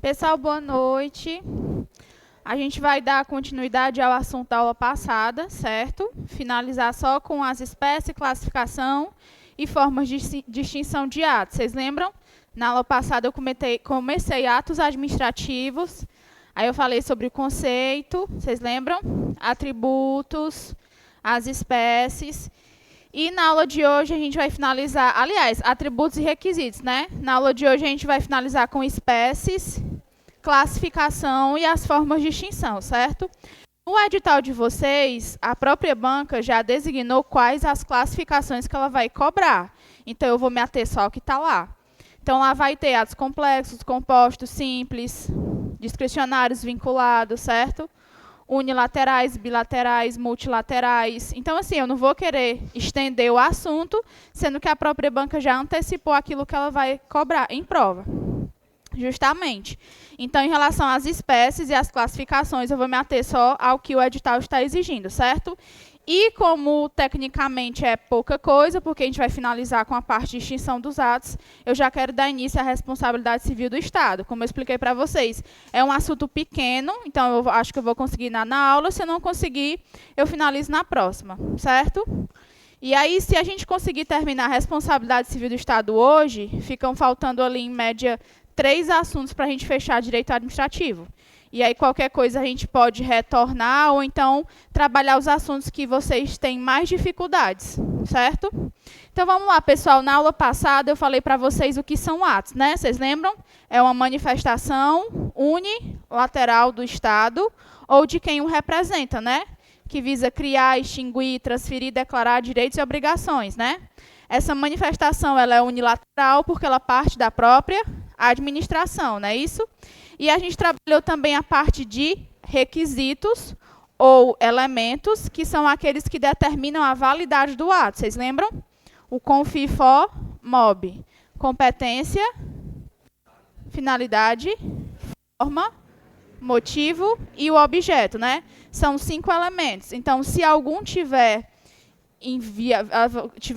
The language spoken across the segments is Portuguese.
Pessoal, boa noite. A gente vai dar continuidade ao assunto da aula passada, certo? Finalizar só com as espécies, classificação e formas de distinção de atos. Vocês lembram? Na aula passada eu comecei atos administrativos, aí eu falei sobre o conceito, vocês lembram? Atributos, as espécies. E na aula de hoje a gente vai finalizar, aliás, atributos e requisitos, né? Na aula de hoje a gente vai finalizar com espécies, classificação e as formas de extinção, certo? No edital de vocês, a própria banca já designou quais as classificações que ela vai cobrar. Então, eu vou me ater só ao que está lá. Então, lá vai ter atos complexos, compostos, simples, discricionários vinculados, certo? Unilaterais, bilaterais, multilaterais. Então, assim, eu não vou querer estender o assunto, sendo que a própria banca já antecipou aquilo que ela vai cobrar em prova. Justamente. Então, em relação às espécies e às classificações, eu vou me ater só ao que o edital está exigindo, certo? E como tecnicamente é pouca coisa, porque a gente vai finalizar com a parte de extinção dos atos, eu já quero dar início à responsabilidade civil do Estado. Como eu expliquei para vocês, é um assunto pequeno, então eu acho que eu vou conseguir na aula. Se eu não conseguir, eu finalizo na próxima, certo? E aí, se a gente conseguir terminar a responsabilidade civil do Estado hoje, ficam faltando ali, em média, 3 assuntos para a gente fechar direito administrativo. E aí, qualquer coisa a gente pode retornar ou então trabalhar os assuntos que vocês têm mais dificuldades, certo? Então, vamos lá, pessoal. Na aula passada, eu falei para vocês o que são atos, né? Vocês lembram? É uma manifestação unilateral do Estado ou de quem o representa, né? Que visa criar, extinguir, transferir, declarar direitos e obrigações, né? Essa manifestação ela é unilateral porque ela parte da própria administração, não é isso? E a gente trabalhou também a parte de requisitos ou elementos, que são aqueles que determinam a validade do ato. Vocês lembram? O confi, for, mob. Competência, finalidade, forma, motivo e o objeto, né? São 5 elementos. Então, se algum tiver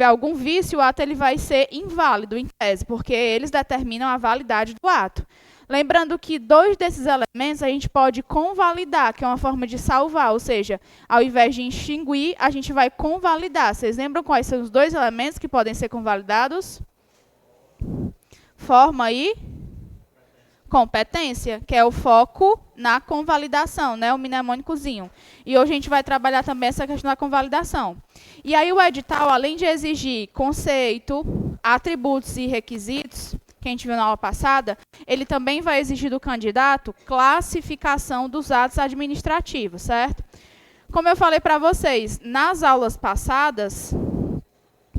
algum vício, o ato ele vai ser inválido, em tese, porque eles determinam a validade do ato. Lembrando que 2 desses elementos a gente pode convalidar, que é uma forma de salvar, ou seja, ao invés de extinguir, a gente vai convalidar. Vocês lembram quais são os 2 elementos que podem ser convalidados? Forma e competência, que é o foco na convalidação, né? O mnemônicozinho. E hoje a gente vai trabalhar também essa questão da convalidação. E aí o edital, além de exigir conceito, atributos e requisitos, que a gente viu na aula passada, ele também vai exigir do candidato classificação dos atos administrativos, certo? Como eu falei para vocês, nas aulas passadas,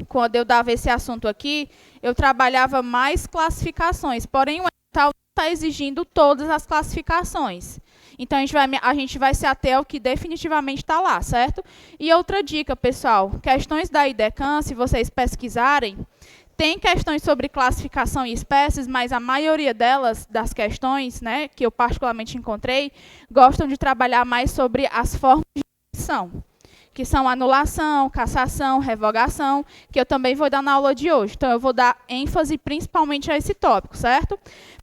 quando eu dava esse assunto aqui, eu trabalhava mais classificações, porém o edital está exigindo todas as classificações. Então, a gente vai se ater ao que definitivamente está lá, certo? E outra dica, pessoal, questões da IDECAN, se vocês pesquisarem, tem questões sobre classificação e espécies, mas a maioria delas, das questões, né, que eu particularmente encontrei, gostam de trabalhar mais sobre as formas de extinção, que são anulação, cassação, revogação, que eu também vou dar na aula de hoje. Então, eu vou dar ênfase principalmente a esse tópico, certo?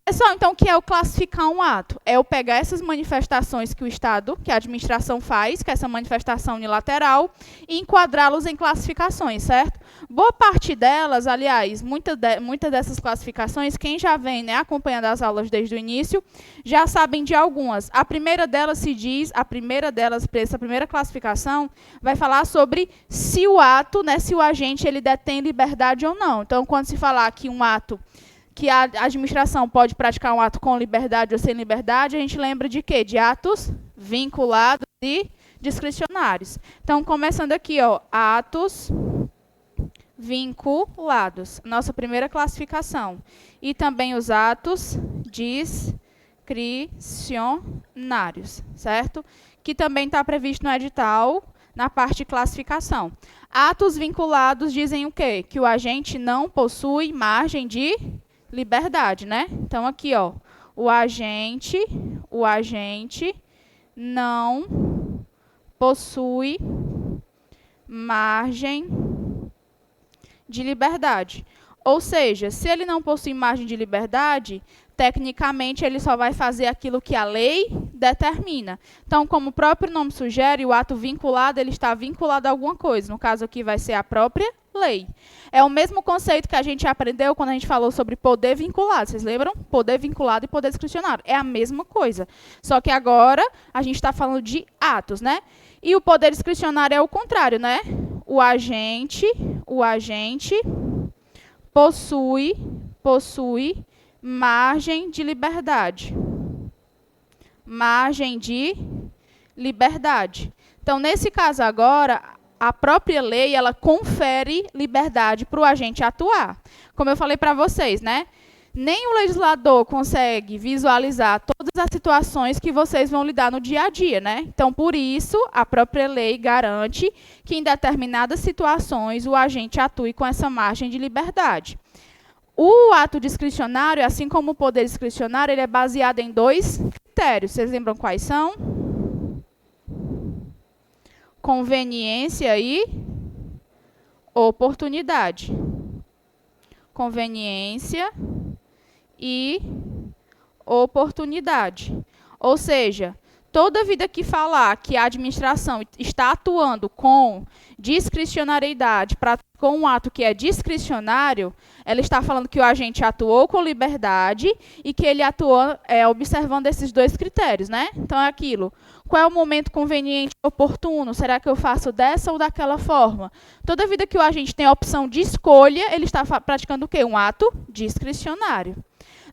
Pessoal, então, o que é o classificar um ato? É eu pegar essas manifestações que o Estado, que a administração faz, que é essa manifestação unilateral, e enquadrá-los em classificações, certo? Boa parte delas, aliás, muitas dessas classificações, quem já vem, né, acompanhando as aulas desde o início, já sabem de algumas. A primeira delas essa primeira classificação, vai falar sobre se o ato, né, se o agente ele detém liberdade ou não. Então, quando se falar que um ato que a administração pode praticar um ato com liberdade ou sem liberdade, a gente lembra de quê? De atos vinculados e discricionários. Então, começando aqui, ó, atos vinculados, nossa primeira classificação. E também os atos discricionários, certo? Que também está previsto no edital, na parte de classificação. Atos vinculados dizem o quê? Que o agente não possui margem de liberdade, né? Então, aqui, ó, o agente não possui margem de liberdade. Ou seja, se ele não possui margem de liberdade, tecnicamente, ele só vai fazer aquilo que a lei determina. Então, como o próprio nome sugere, o ato vinculado, ele está vinculado a alguma coisa. No caso aqui, vai ser a própria lei. É o mesmo conceito que a gente aprendeu quando a gente falou sobre poder vinculado. Vocês lembram? Poder vinculado e poder discricionário. É a mesma coisa. Só que agora, a gente está falando de atos, né? E o poder discricionário é o contrário, né? O agente possui margem de liberdade. Margem de liberdade. Então, nesse caso agora, a própria lei, ela confere liberdade para o agente atuar. Como eu falei para vocês, né? Nem o legislador consegue visualizar todas as situações que vocês vão lidar no dia a dia, né? Então, por isso, a própria lei garante que em determinadas situações o agente atue com essa margem de liberdade. O ato discricionário, assim como o poder discricionário, ele é baseado em 2 critérios. Vocês lembram quais são? Conveniência e oportunidade. Conveniência e oportunidade. Ou seja, toda vida que falar que a administração está atuando com discricionariedade com um ato que é discricionário, ela está falando que o agente atuou com liberdade e que ele atuou observando esses 2 critérios, né? Então, é aquilo. Qual é o momento conveniente e oportuno? Será que eu faço dessa ou daquela forma? Toda vida que o agente tem a opção de escolha, ele está praticando o quê? Um ato discricionário.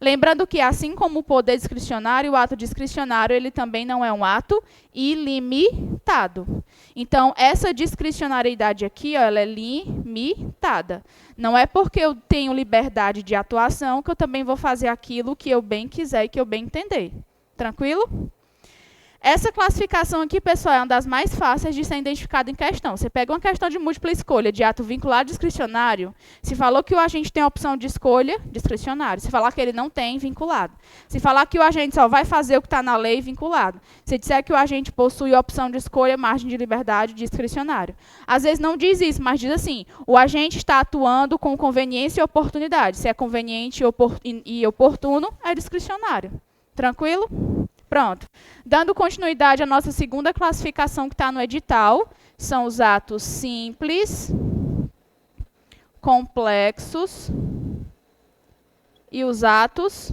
Lembrando que, assim como o poder discricionário, o ato discricionário, ele também não é um ato ilimitado. Então, essa discricionariedade aqui, ó, ela é limitada. Não é porque eu tenho liberdade de atuação que eu também vou fazer aquilo que eu bem quiser e que eu bem entender. Tranquilo? Essa classificação aqui, pessoal, é uma das mais fáceis de ser identificada em questão. Você pega uma questão de múltipla escolha, de ato vinculado discricionário, se falou que o agente tem a opção de escolha, discricionário. Se falar que ele não tem, vinculado. Se falar que o agente só vai fazer o que está na lei, vinculado. Se disser que o agente possui a opção de escolha, margem de liberdade, discricionário. Às vezes não diz isso, mas diz assim, o agente está atuando com conveniência e oportunidade. Se é conveniente e oportuno, é discricionário. Tranquilo? Pronto. Dando continuidade à nossa segunda classificação que está no edital, são os atos simples, complexos e os atos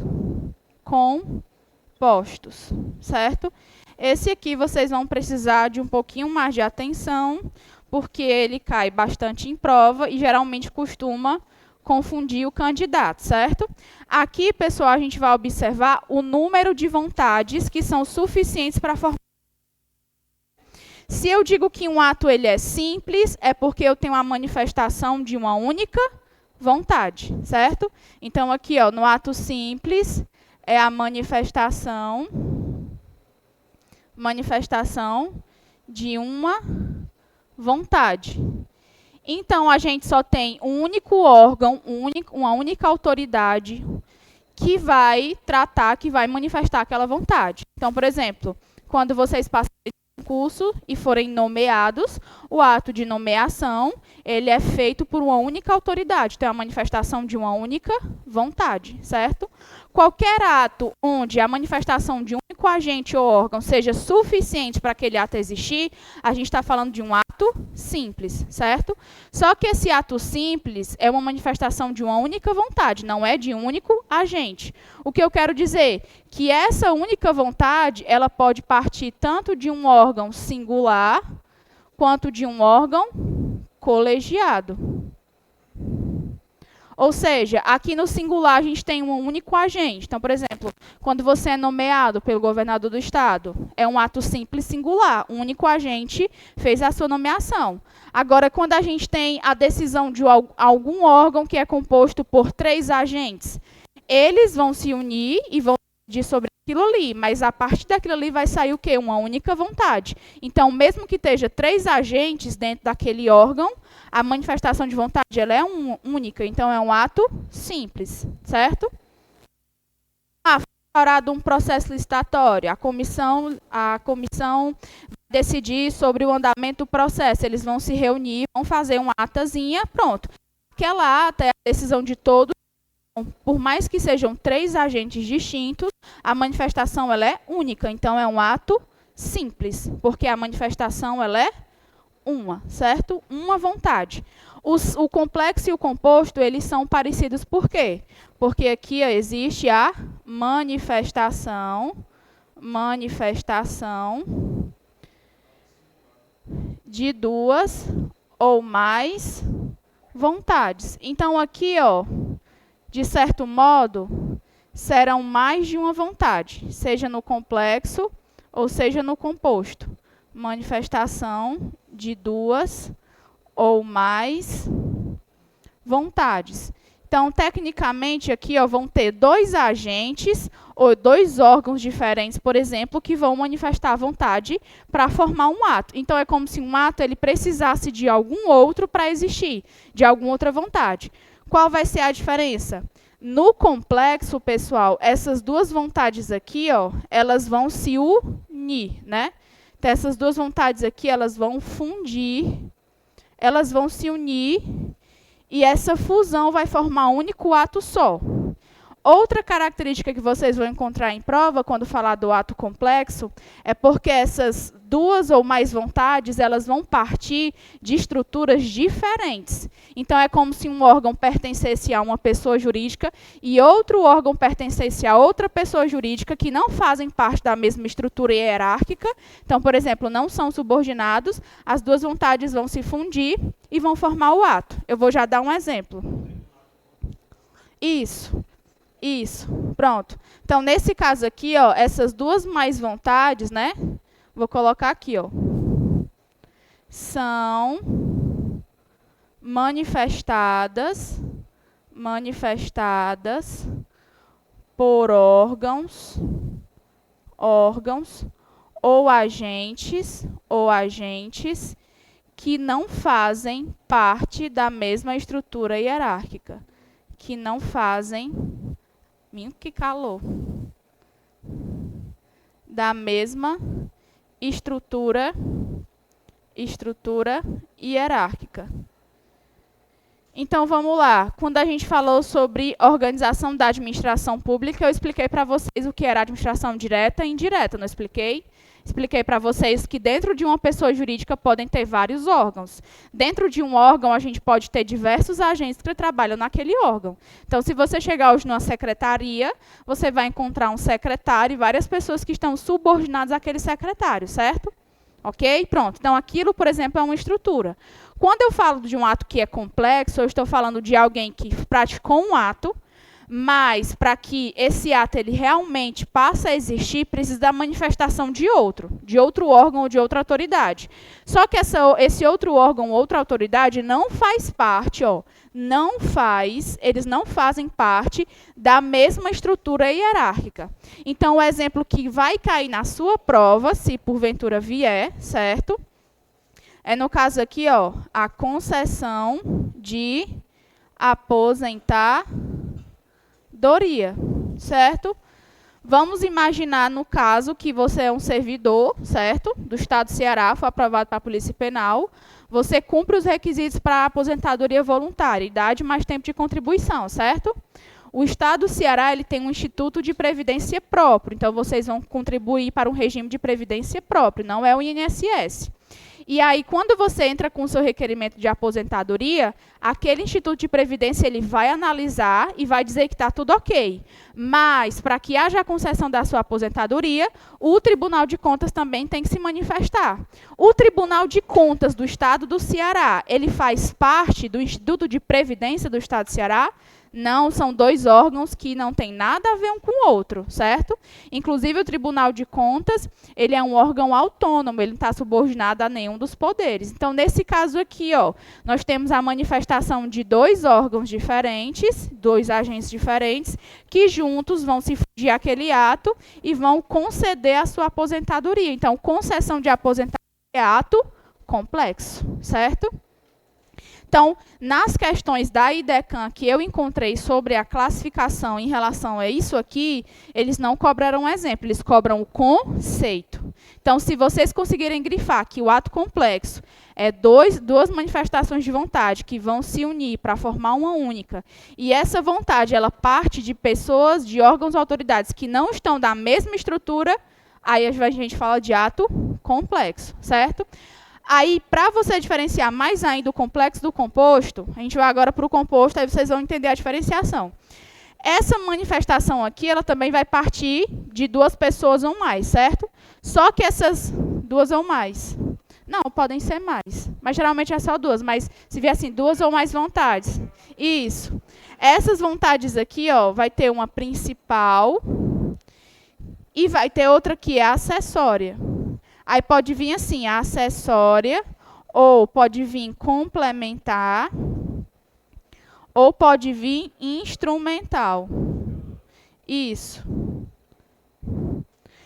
compostos, certo? Esse aqui vocês vão precisar de um pouquinho mais de atenção, porque ele cai bastante em prova e geralmente costuma confundir o candidato, certo? Aqui, pessoal, a gente vai observar o número de vontades que são suficientes para formar. Se eu digo que um ato ele é simples, é porque eu tenho a manifestação de uma única vontade, certo? Então, aqui, ó, no ato simples, é a manifestação de uma vontade. Então, a gente só tem um único órgão, uma única autoridade que vai tratar, que vai manifestar aquela vontade. Então, por exemplo, quando vocês passam um concurso e forem nomeados, o ato de nomeação, ele é feito por uma única autoridade, então é a manifestação de uma única vontade, certo? Qualquer ato onde a manifestação de um único agente ou órgão seja suficiente para aquele ato existir, a gente está falando de um ato simples, certo? Só que esse ato simples é uma manifestação de uma única vontade, não é de um único agente. O que eu quero dizer? Que essa única vontade, ela pode partir tanto de um órgão singular, quanto de um órgão colegiado. Ou seja, aqui no singular a gente tem um único agente. Então, por exemplo, quando você é nomeado pelo governador do estado, é um ato simples singular. Um único agente fez a sua nomeação. Agora, quando a gente tem a decisão de algum órgão que é composto por 3 agentes, eles vão se unir e vão decidir sobre aquilo ali, mas a partir daquilo ali vai sair o quê? Uma única vontade. Então, mesmo que esteja 3 agentes dentro daquele órgão, a manifestação de vontade ela é única, então é um ato simples, certo? Instaurado um processo licitatório, a comissão vai decidir sobre o andamento do processo, eles vão se reunir, vão fazer uma atazinha, pronto. Aquela ata é a decisão de todos por mais que sejam 3 agentes distintos, a manifestação ela é única. Então, é um ato simples, porque a manifestação ela é uma, certo? Uma vontade. O complexo e o composto, eles são parecidos por quê? Porque aqui ó, existe a manifestação de 2 ou mais vontades. Então, aqui, ó, de certo modo, serão mais de uma vontade, seja no complexo ou seja no composto. Manifestação de 2 ou mais vontades. Então, tecnicamente, aqui ó, vão ter 2 agentes ou 2 órgãos diferentes, por exemplo, que vão manifestar a vontade para formar um ato. Então, é como se um ato ele precisasse de algum outro para existir, de alguma outra vontade. Qual vai ser a diferença? No complexo, pessoal, essas 2 vontades aqui, ó, elas vão se unir, né? Então, essas 2 vontades aqui, elas vão fundir, elas vão se unir, e essa fusão vai formar um único ato só. Outra característica que vocês vão encontrar em prova, quando falar do ato complexo, é porque essas 2 ou mais vontades, elas vão partir de estruturas diferentes. Então, é como se um órgão pertencesse a uma pessoa jurídica e outro órgão pertencesse a outra pessoa jurídica que não fazem parte da mesma estrutura hierárquica. Então, por exemplo, não são subordinados, as 2 vontades vão se fundir e vão formar o ato. Eu vou já dar um exemplo. Isso, pronto. Então, nesse caso aqui, ó, essas 2 mais vontades, né? Vou colocar aqui, ó. São manifestadas por órgãos ou agentes que não fazem parte da mesma estrutura hierárquica. Que não fazem, que calor, da mesma estrutura hierárquica. Então, vamos lá. Quando a gente falou sobre organização da administração pública, eu expliquei para vocês o que era administração direta e indireta, não expliquei? Expliquei para vocês que dentro de uma pessoa jurídica podem ter vários órgãos. Dentro de um órgão, a gente pode ter diversos agentes que trabalham naquele órgão. Então, se você chegar hoje numa secretaria, você vai encontrar um secretário e várias pessoas que estão subordinadas àquele secretário, certo? Ok? Pronto. Então, aquilo, por exemplo, é uma estrutura. Quando eu falo de um ato que é complexo, eu estou falando de alguém que praticou um ato, mas para que esse ato ele realmente passe a existir, precisa da manifestação de outro órgão ou de outra autoridade. Só que esse outro órgão ou outra autoridade não faz parte, ó, eles não fazem parte da mesma estrutura hierárquica. Então, o exemplo que vai cair na sua prova, se porventura vier, certo? É no caso aqui, ó, a concessão de aposentadoria, certo? Vamos imaginar no caso que você é um servidor, certo? Do Estado do Ceará, foi aprovado para a Polícia Penal. Você cumpre os requisitos para a aposentadoria voluntária, idade mais tempo de contribuição, certo? O Estado do Ceará ele tem um instituto de previdência próprio, então vocês vão contribuir para um regime de previdência próprio, não é o INSS. E aí, quando você entra com o seu requerimento de aposentadoria, aquele Instituto de Previdência ele vai analisar e vai dizer que está tudo ok. Mas, para que haja a concessão da sua aposentadoria, o Tribunal de Contas também tem que se manifestar. O Tribunal de Contas do Estado do Ceará, ele faz parte do Instituto de Previdência do Estado do Ceará? Não, são 2 órgãos que não têm nada a ver um com o outro, certo? Inclusive, o Tribunal de Contas, ele é um órgão autônomo, ele não está subordinado a nenhum dos poderes. Então, nesse caso aqui, ó, nós temos a manifestação de 2 órgãos diferentes, 2 agentes diferentes, que juntos vão se fundir aquele ato e vão conceder a sua aposentadoria. Então, concessão de aposentadoria é ato complexo, certo? Então, nas questões da IDECAM que eu encontrei sobre a classificação em relação a isso aqui, eles não cobraram um exemplo, eles cobram o conceito. Então, se vocês conseguirem grifar que o ato complexo é duas manifestações de vontade que vão se unir para formar uma única, e essa vontade ela parte de pessoas, de órgãos ou autoridades que não estão da mesma estrutura, aí a gente fala de ato complexo, certo? Aí, para você diferenciar mais ainda o complexo do composto, a gente vai agora para o composto, aí vocês vão entender a diferenciação. Essa manifestação aqui, ela também vai partir de duas pessoas ou mais, certo? Só que essas duas ou mais, não, podem ser mais, mas geralmente é só duas, mas se vier assim, duas ou mais vontades, isso. Essas vontades aqui, ó, vai ter uma principal e vai ter outra que é acessória. Aí pode vir assim, a acessória, ou pode vir complementar, ou pode vir instrumental. Isso.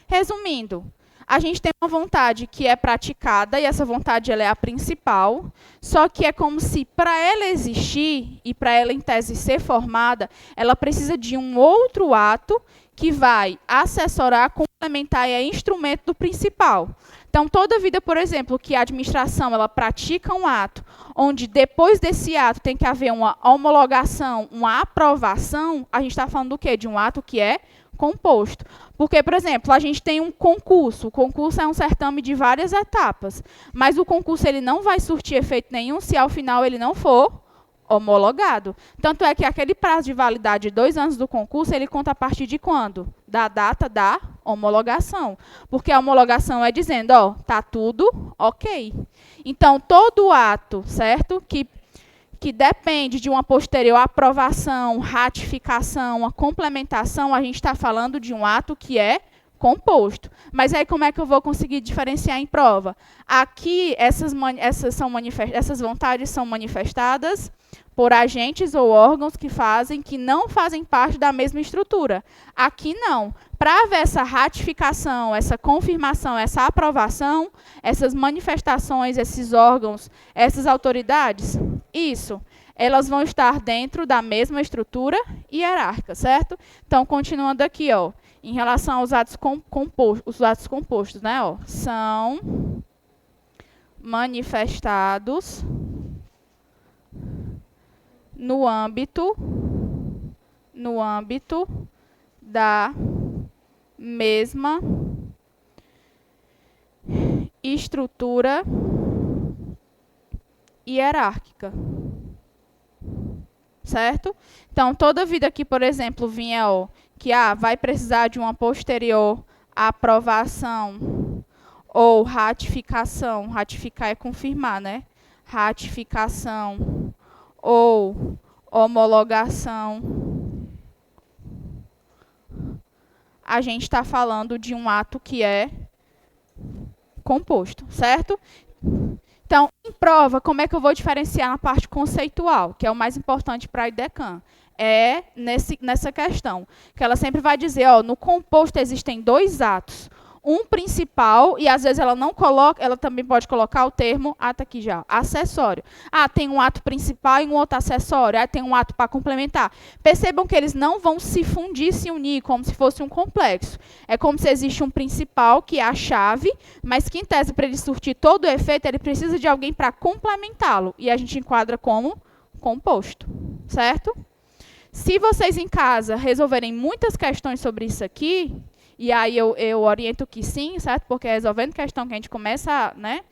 Resumindo, a gente tem uma vontade que é praticada, e essa vontade ela é a principal, só que é como se, para ela existir, e para ela, em tese, ser formada, ela precisa de um outro ato que vai assessorar, complementar e é instrumento do principal. Então, toda vida, por exemplo, que a administração ela pratica um ato, onde depois desse ato tem que haver uma homologação, uma aprovação, a gente está falando do quê? De um ato que é composto. Porque, por exemplo, a gente tem um concurso. O concurso é um certame de várias etapas, mas o concurso ele não vai surtir efeito nenhum se ao final ele não for homologado. Tanto é que aquele prazo de validade de 2 anos do concurso, ele conta a partir de quando? Da data da homologação. Porque a homologação é dizendo, ó, tá tudo ok. Então, todo ato, certo? Que depende de uma posterior aprovação, ratificação, uma complementação, a gente está falando de um ato que é composto. Mas aí como é que eu vou conseguir diferenciar em prova? Aqui, essas vontades são manifestadas por agentes ou órgãos que não fazem parte da mesma estrutura. Aqui não. Para haver essa ratificação, essa confirmação, essa aprovação, essas manifestações, esses órgãos, essas autoridades, elas vão estar dentro da mesma estrutura hierárquica, certo? Então, continuando aqui, ó, em relação aos atos compostos, né, ó, são manifestados no âmbito da mesma estrutura hierárquica. Certo? Então, toda vida que, por exemplo, vinha que vai precisar de uma posterior aprovação ou ratificação, ratificar é confirmar, né? Ratificação ou homologação, a gente está falando de um ato que é composto, certo? Então, em prova, como é que eu vou diferenciar na parte conceitual, que é o mais importante para a IDECAM? É nessa questão, que ela sempre vai dizer, ó, no composto existem 2 atos. Um principal, e às vezes ela não coloca, ela também pode colocar o termo, tá aqui já, acessório. Tem um ato principal e um outro acessório, tem um ato para complementar. Percebam que eles não vão se fundir, se unir, como se fosse um complexo. É como se existe um principal, que é a chave, mas que, em tese, para ele surtir todo o efeito, ele precisa de alguém para complementá-lo. E a gente enquadra como composto, certo? Se vocês em casa resolverem muitas questões sobre isso aqui, e aí eu oriento que sim, certo? Porque é resolvendo questão que a gente começa, né,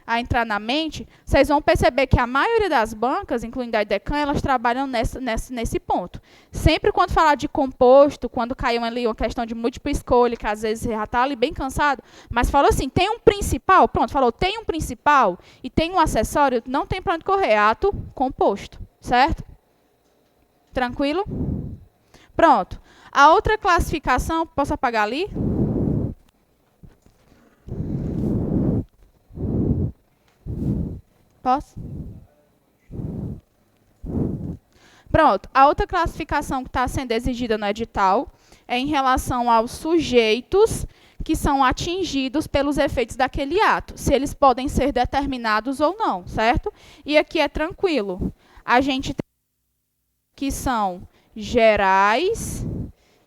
a entrar na mente, vocês vão perceber que a maioria das bancas, incluindo a IDECAM, elas trabalham nesse ponto. Sempre quando falar de composto, quando caiu ali uma questão de múltipla escolha, que às vezes já está ali bem cansado, mas falou assim, tem um principal, pronto, falou, tem um principal e tem um acessório, não tem para onde correr, ato composto, certo? Tranquilo? Pronto. A outra classificação, posso apagar ali? Posso? Pronto. A outra classificação que está sendo exigida no edital é em relação aos sujeitos que são atingidos pelos efeitos daquele ato, se eles podem ser determinados ou não, certo? E aqui é tranquilo. A gente tem que são gerais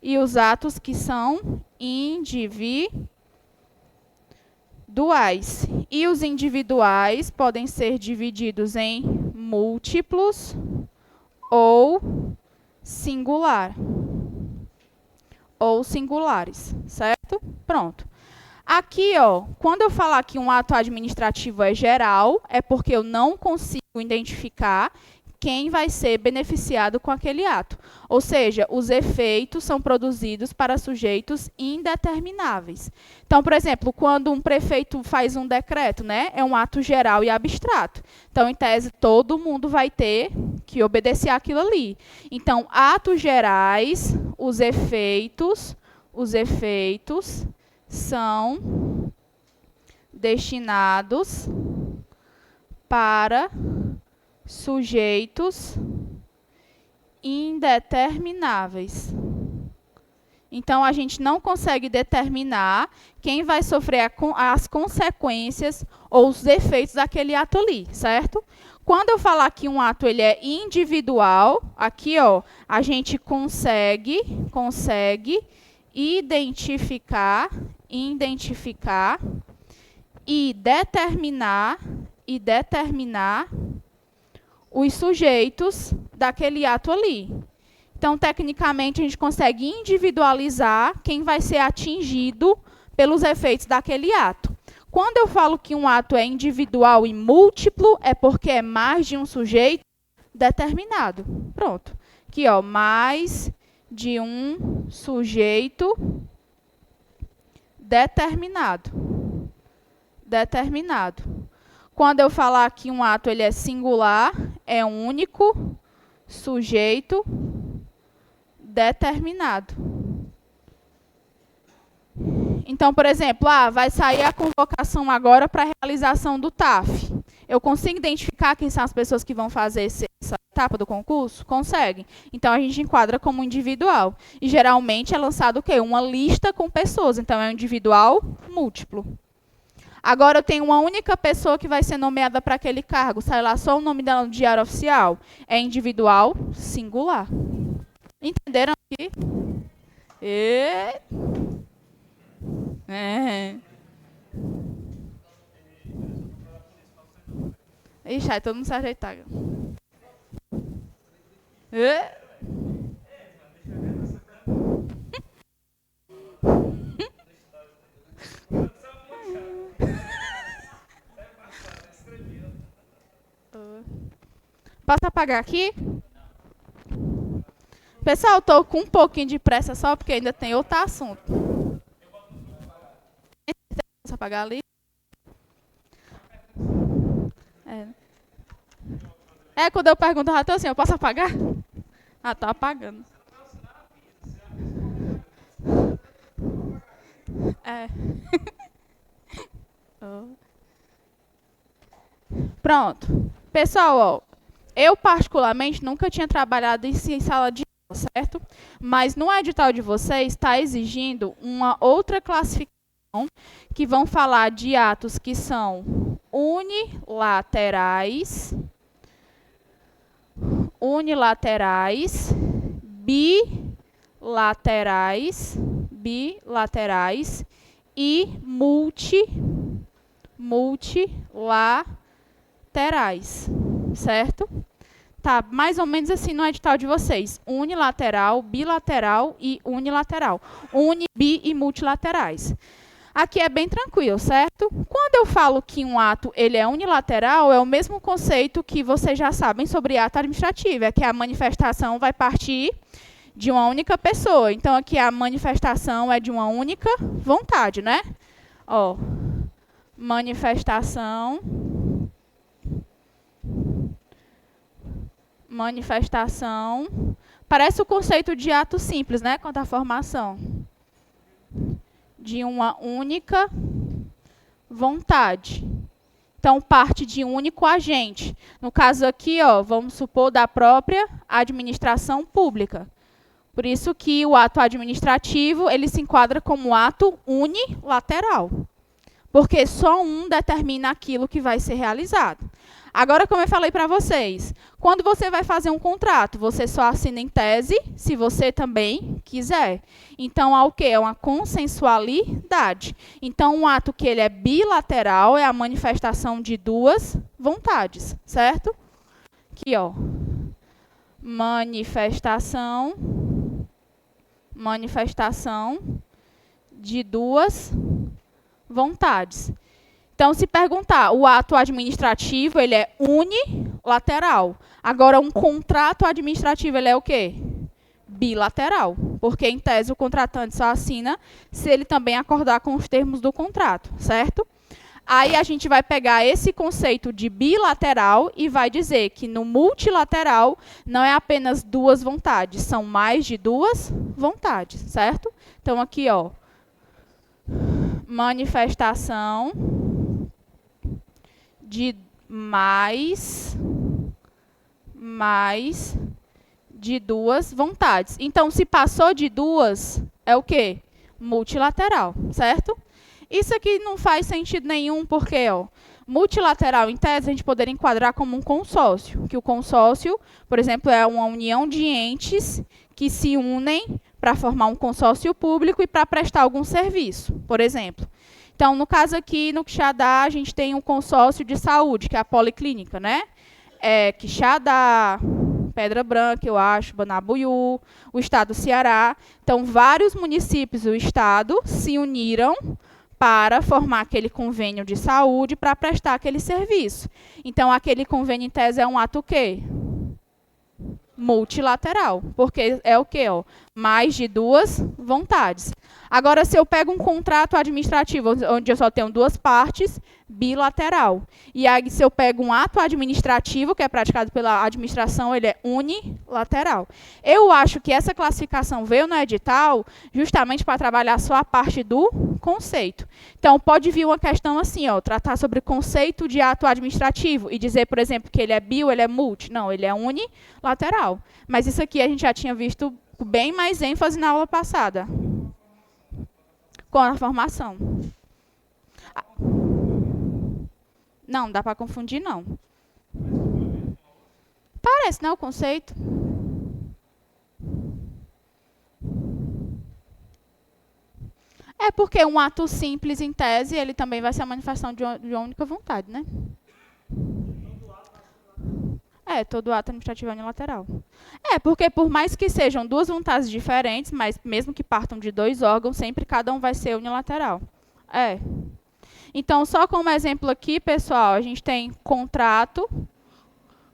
e os atos que são individuais. E os individuais podem ser divididos em múltiplos ou singular. Ou singulares, certo? Pronto. Aqui, ó, quando eu falar que um ato administrativo é geral, é porque eu não consigo identificar quem vai ser beneficiado com aquele ato. Ou seja, os efeitos são produzidos para sujeitos indetermináveis. Então, por exemplo, quando um prefeito faz um decreto, né, é um ato geral e abstrato. Então, em tese, todo mundo vai ter que obedecer àquilo ali. Então, atos gerais, os efeitos são destinados para sujeitos indetermináveis. Então, a gente não consegue determinar quem vai sofrer as consequências ou os efeitos daquele ato ali, certo? Quando eu falar que um ato ele é individual, aqui, ó, a gente consegue identificar e determinar os sujeitos daquele ato ali. Então, tecnicamente, a gente consegue individualizar quem vai ser atingido pelos efeitos daquele ato. Quando eu falo que um ato é individual e múltiplo, é porque é mais de um sujeito determinado. Pronto. Aqui, ó, mais de um sujeito determinado. Quando eu falar que um ato ele é singular, é um único sujeito determinado. Então, por exemplo, vai sair a convocação agora para a realização do TAF. Eu consigo identificar quem são as pessoas que vão fazer essa etapa do concurso? Consegue. Então, a gente enquadra como individual. E, geralmente, é lançado o quê? Uma lista com pessoas. Então, é um individual múltiplo. Agora, eu tenho uma única pessoa que vai ser nomeada para aquele cargo. Sai lá só o nome dela no diário oficial. É individual singular. Entenderam aqui? Ixi, aí todo mundo se ajeitar. Posso apagar aqui? Pessoal, estou com um pouquinho de pressa só, porque ainda tem outro assunto. Posso apagar ali? Quando eu pergunto, eu tô assim, eu posso apagar? Tá apagando. Pronto. Pessoal, ó, eu particularmente nunca tinha trabalhado em sala de aula, certo? Mas no edital de vocês está exigindo uma outra classificação que vão falar de atos que são unilaterais, bilaterais e multilaterais, certo? Tá mais ou menos assim no edital de vocês. Unilateral, bilateral e unilateral. Bi e multilaterais. Aqui é bem tranquilo, certo? Quando eu falo que um ato ele é unilateral, é o mesmo conceito que vocês já sabem sobre ato administrativo, é que a manifestação vai partir de uma única pessoa. Então, aqui a manifestação é de uma única vontade, né? Ó, manifestação. Parece o conceito de ato simples, né? Quanto à formação. De uma única vontade. Então, parte de um único agente. No caso aqui, ó, vamos supor da própria administração pública. Por isso que o ato administrativo ele se enquadra como ato unilateral, porque só um determina aquilo que vai ser realizado. Agora, como eu falei para vocês, quando você vai fazer um contrato, você só assina em tese, se você também quiser. Então, há o quê? É uma consensualidade. Então, um ato que ele é bilateral é a manifestação de duas vontades, certo? Aqui, ó. Manifestação de duas vontades. Então, se perguntar, o ato administrativo, ele é unilateral. Agora, um contrato administrativo, ele é o quê? Bilateral. Porque, em tese, o contratante só assina se ele também acordar com os termos do contrato, certo? Aí, a gente vai pegar esse conceito de bilateral e vai dizer que no multilateral não é apenas duas vontades, são mais de duas vontades, certo? Então, aqui, ó, manifestação de mais de duas vontades. Então, se passou de duas, é o quê? Multilateral, certo? Isso aqui não faz sentido nenhum, porque, ó, multilateral, em tese, a gente poderia enquadrar como um consórcio, que o consórcio, por exemplo, é uma união de entes que se unem para formar um consórcio público e para prestar algum serviço, por exemplo. Então, no caso aqui, no Quixadá, a gente tem um consórcio de saúde, que é a Policlínica, né? Quixadá, Pedra Branca, eu acho, Banabuiú, o estado do Ceará. Então, vários municípios do estado se uniram para formar aquele convênio de saúde para prestar aquele serviço. Então, aquele convênio, em tese, é um ato o quê? Multilateral, porque é o quê? Ó? Mais de duas vontades. Agora, se eu pego um contrato administrativo, onde eu só tenho duas partes, bilateral. E aí, se eu pego um ato administrativo, que é praticado pela administração, ele é unilateral. Eu acho que essa classificação veio no edital justamente para trabalhar só a parte do conceito. Então, pode vir uma questão assim, ó, tratar sobre o conceito de ato administrativo e dizer, por exemplo, que ele é bio, ele é multi. Não, ele é unilateral. Mas isso aqui a gente já tinha visto com bem mais ênfase na aula passada. Com a formação. Não, dá para confundir, não. Parece, não, o conceito? É porque um ato simples, em tese, ele também vai ser a manifestação de uma única vontade, né? Todo ato administrativo é unilateral. Porque por mais que sejam duas vontades diferentes, mas mesmo que partam de dois órgãos, sempre cada um vai ser unilateral. Então, só como exemplo aqui, pessoal, a gente tem contrato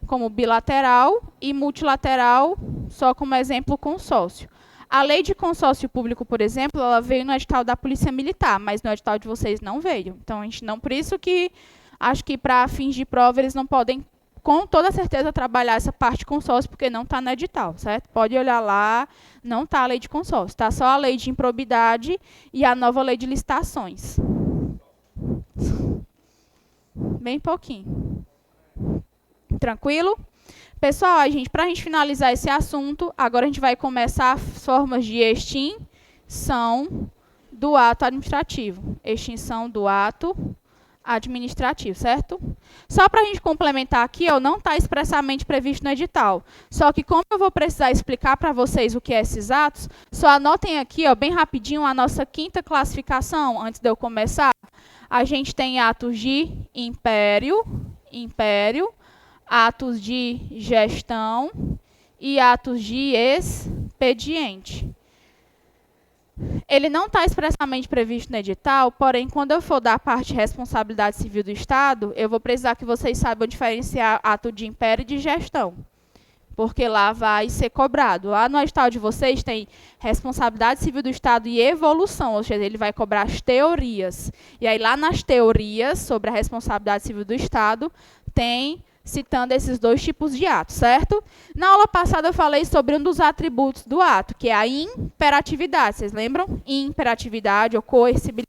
como bilateral e multilateral, só como exemplo, consórcio. A lei de consórcio público, por exemplo, ela veio no edital da Polícia Militar, mas no edital de vocês não veio. Então, a gente não, por isso que acho que para fins de prova eles não podem, com toda certeza, trabalhar essa parte de consórcio, porque não está no edital, certo? Pode olhar lá, não está a lei de consórcio, está só a lei de improbidade e a nova lei de licitações. Bem pouquinho. Tranquilo? Pessoal, para a gente finalizar esse assunto, agora a gente vai começar as formas de extinção do ato administrativo. Extinção do ato administrativo, certo? Só para a gente complementar aqui, ó, não está expressamente previsto no edital. Só que como eu vou precisar explicar para vocês o que é esses atos, só anotem aqui, ó, bem rapidinho, a nossa quinta classificação, antes de eu começar. A gente tem atos de império, atos de gestão e atos de expediente. Ele não está expressamente previsto no edital, porém, quando eu for dar a parte de responsabilidade civil do Estado, eu vou precisar que vocês saibam diferenciar ato de império e de gestão, porque lá vai ser cobrado. Lá no edital de vocês tem responsabilidade civil do Estado e evolução, ou seja, ele vai cobrar as teorias. E aí, lá nas teorias sobre a responsabilidade civil do Estado, tem citando esses dois tipos de atos, certo? Na aula passada eu falei sobre um dos atributos do ato, que é a imperatividade. Vocês lembram? Imperatividade ou coercibilidade,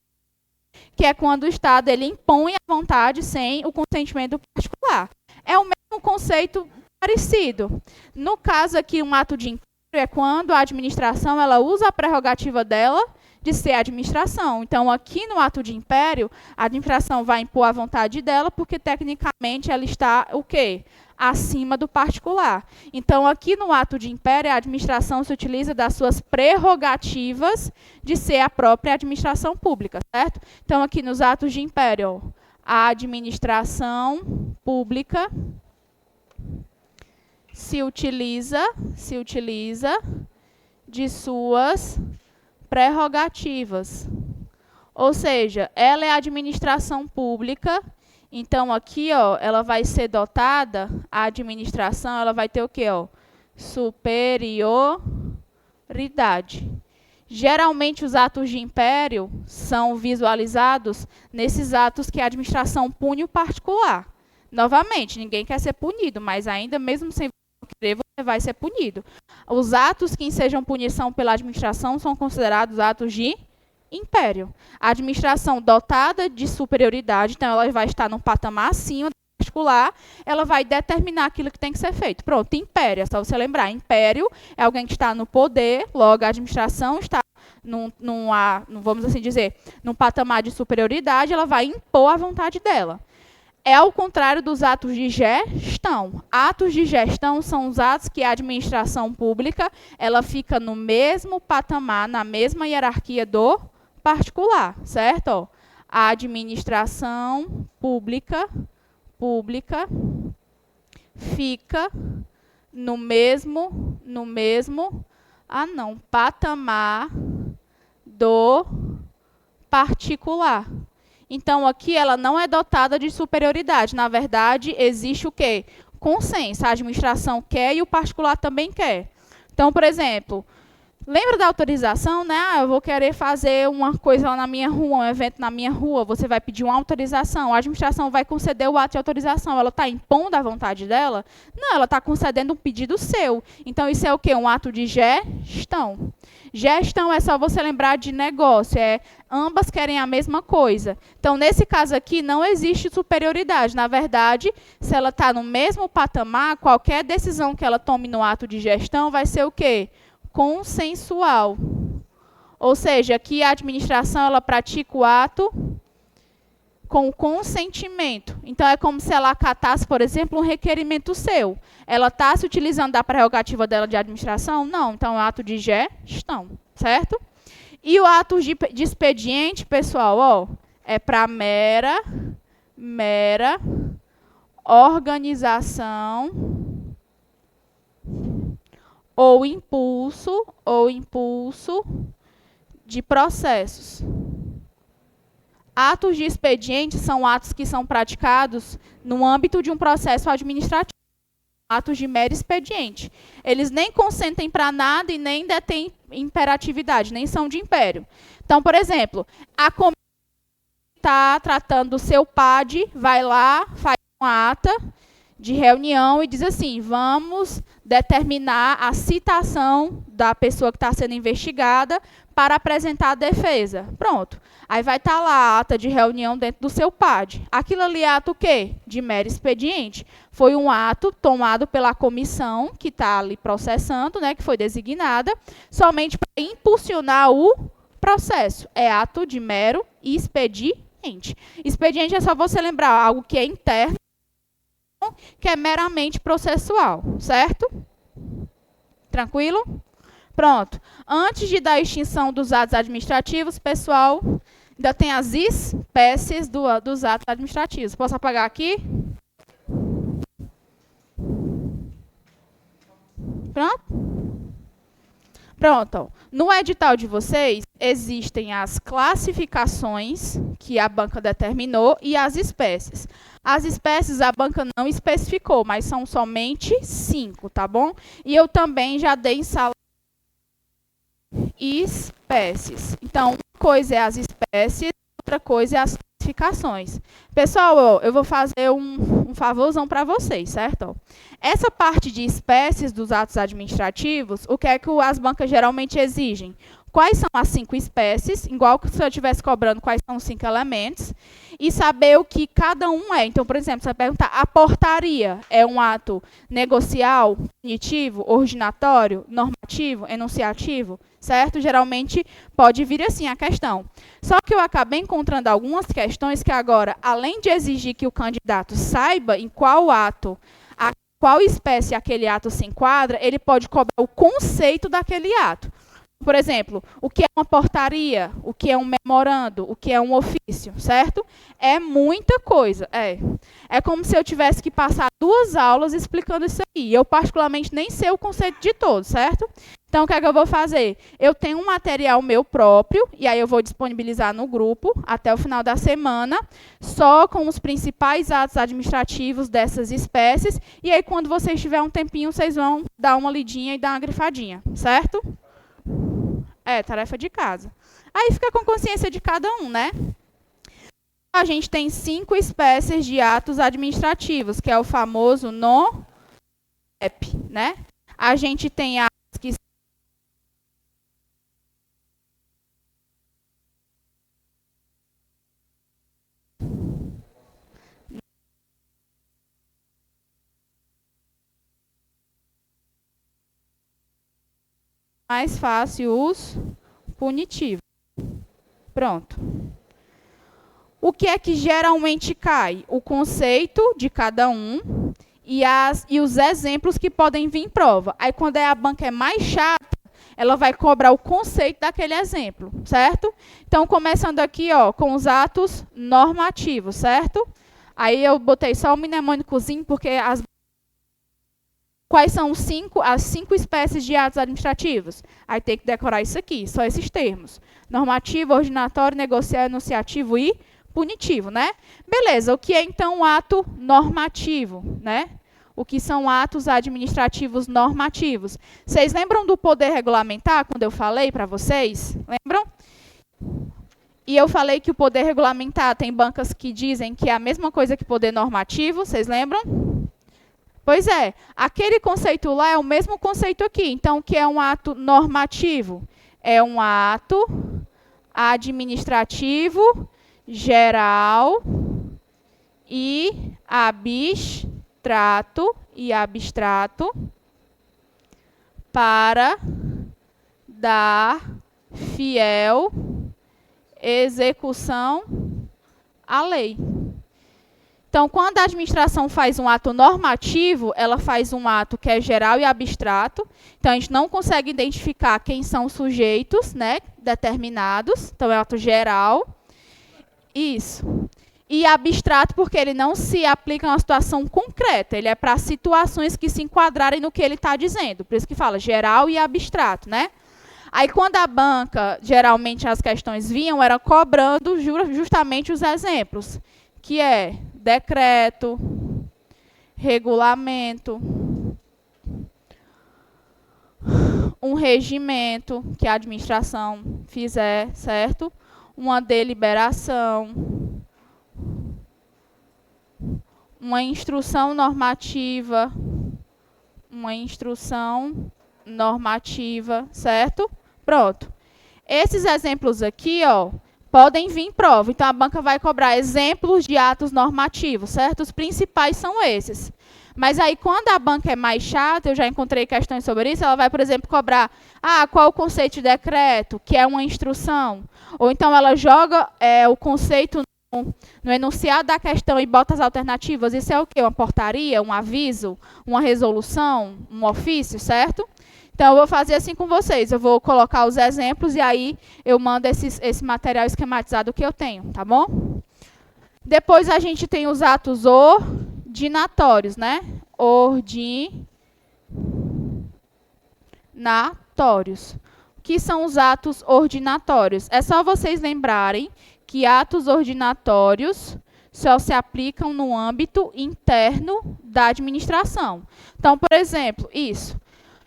que é quando o Estado ele impõe a vontade sem o consentimento particular. É o mesmo conceito parecido. No caso aqui, um ato de império é quando a administração ela usa a prerrogativa dela de ser administração. Então, aqui no ato de império, a administração vai impor a vontade dela, porque, tecnicamente, ela está, o quê? Acima do particular. Então, aqui no ato de império, a administração se utiliza das suas prerrogativas de ser a própria administração pública, certo? Então, aqui nos atos de império, ó, a administração pública se utiliza de suas prerrogativas. Ou seja, ela é a administração pública, então aqui, ó, ela vai ser dotada, a administração, ela vai ter o quê, ó? Superioridade. Geralmente, os atos de império são visualizados nesses atos que a administração pune o particular. Novamente, ninguém quer ser punido, mas ainda mesmo sem querer, você vai ser punido. Os atos que ensejam punição pela administração são considerados atos de império. A administração dotada de superioridade, então ela vai estar num patamar acima do particular, ela vai determinar aquilo que tem que ser feito. Pronto, império, é só você lembrar. Império é alguém que está no poder, logo a administração está vamos assim dizer, num patamar de superioridade, ela vai impor a vontade dela. É ao contrário dos atos de gestão. Atos de gestão são os atos que a administração pública ela fica no mesmo patamar, na mesma hierarquia do particular, certo? A administração pública fica no mesmo patamar do particular. Então, aqui ela não é dotada de superioridade. Na verdade, existe o quê? Consenso. A administração quer e o particular também quer. Então, por exemplo, lembra da autorização, né? Eu vou querer fazer uma coisa lá na minha rua, um evento na minha rua, você vai pedir uma autorização. A administração vai conceder o ato de autorização. Ela está impondo a vontade dela? Não, ela está concedendo um pedido seu. Então, isso é o quê? Um ato de gestão. Gestão é só você lembrar de negócio, ambas querem a mesma coisa. Então, nesse caso aqui, não existe superioridade. Na verdade, se ela está no mesmo patamar, qualquer decisão que ela tome no ato de gestão vai ser o quê? Consensual. Ou seja, aqui a administração ela pratica o ato com consentimento. Então, é como se ela acatasse, por exemplo, um requerimento seu. Ela está se utilizando da prerrogativa dela de administração? Não. Então, é um ato de gestão, certo? E o ato de expediente, pessoal, ó, é para mera organização ou impulso de processos. Atos de expediente são atos que são praticados no âmbito de um processo administrativo. Atos de mero expediente. Eles nem consentem para nada e nem detêm imperatividade, nem são de império. Então, por exemplo, a comissão está tratando do seu PAD, vai lá, faz uma ata de reunião e diz assim, vamos determinar a citação da pessoa que está sendo investigada para apresentar a defesa. Pronto. Aí vai estar lá a ata de reunião dentro do seu PAD. Aquilo ali é ato o quê? De mero expediente. Foi um ato tomado pela comissão que está ali processando, né, que foi designada, somente para impulsionar o processo. É ato de mero expediente. Expediente é só você lembrar algo que é interno, que é meramente processual, certo? Tranquilo? Pronto. Antes de dar a extinção dos atos administrativos, pessoal, ainda tem as espécies dos atos administrativos. Posso apagar aqui? Pronto? Pronto. No edital de vocês, existem as classificações que a banca determinou e as espécies. As espécies a banca não especificou, mas são somente 5, tá bom? E eu também já dei em sala espécies. Então, uma coisa é as espécies, outra coisa é as classificações. Pessoal, eu vou fazer um favorzão para vocês, certo? Essa parte de espécies dos atos administrativos, o que é que as bancas geralmente exigem? quais são as 5 espécies, igual que se eu estivesse cobrando quais são os 5 elementos, e saber o que cada um é. Então, por exemplo, você vai perguntar, a portaria é um ato negocial, punitivo, originatório, normativo, enunciativo, certo? Geralmente pode vir assim a questão. Só que eu acabei encontrando algumas questões que agora, além de exigir que o candidato saiba em qual ato, qual espécie aquele ato se enquadra, ele pode cobrar o conceito daquele ato. Por exemplo, o que é uma portaria, o que é um memorando, o que é um ofício, certo? É muita coisa. É como se eu tivesse que passar 2 aulas explicando isso aí. Eu, particularmente, nem sei o conceito de todos, certo? Então, o que é que eu vou fazer? Eu tenho um material meu próprio, e aí eu vou disponibilizar no grupo, até o final da semana, só com os principais atos administrativos dessas espécies, e aí, quando vocês tiverem um tempinho, vocês vão dar uma lidinha e dar uma grifadinha, certo? Tarefa de casa. Aí fica com consciência de cada um, né? A gente tem 5 espécies de atos administrativos, que é o famoso NOEP, né? A gente tem atos que mais fácil os punitivos. Pronto. O que é que geralmente cai? O conceito de cada um e os exemplos que podem vir em prova. Aí, quando a banca é mais chata, ela vai cobrar o conceito daquele exemplo, certo? Então, começando aqui, ó, com os atos normativos, certo? Aí eu botei só o mnemônicozinho, porque quais são as 5 espécies de atos administrativos? Aí tem que decorar isso aqui, só esses termos. Normativo, originatório, negocial, enunciativo e punitivo, né? Beleza, o que é então um ato normativo, né? O que são atos administrativos normativos? Vocês lembram do poder regulamentar, quando eu falei para vocês? Lembram? E eu falei que o poder regulamentar tem bancas que dizem que é a mesma coisa que poder normativo, vocês lembram? Pois é, aquele conceito lá é o mesmo conceito aqui. Então, o que é um ato normativo? É um ato administrativo geral e abstrato para dar fiel execução à lei. Então, quando a administração faz um ato normativo, ela faz um ato que é geral e abstrato. Então, a gente não consegue identificar quem são os sujeitos, né, determinados. Então, é um ato geral. Isso. E abstrato porque ele não se aplica a uma situação concreta. Ele é para situações que se enquadrarem no que ele está dizendo. Por isso que fala geral e abstrato, né? Aí, quando a banca, geralmente as questões vinham, era cobrando justamente os exemplos, que é decreto, regulamento, um regimento que a administração fizer, certo? Uma deliberação, uma instrução normativa, certo? Pronto. Esses exemplos aqui, ó, podem vir em prova. Então, a banca vai cobrar exemplos de atos normativos, certo? Os principais são esses. Mas aí, quando a banca é mais chata, eu já encontrei questões sobre isso, ela vai, por exemplo, cobrar qual o conceito de decreto, que é uma instrução. Ou então, ela joga o conceito no enunciado da questão e bota as alternativas. Isso é o quê? Uma portaria, um aviso, uma resolução, um ofício, certo? Então, eu vou fazer assim com vocês. Eu vou colocar os exemplos e aí eu mando esse material esquematizado que eu tenho, tá bom? Depois, a gente tem os atos ordinatórios, né? Ordinatórios. O que são os atos ordinatórios? É só vocês lembrarem que atos ordinatórios só se aplicam no âmbito interno da administração. Então, por exemplo, isso.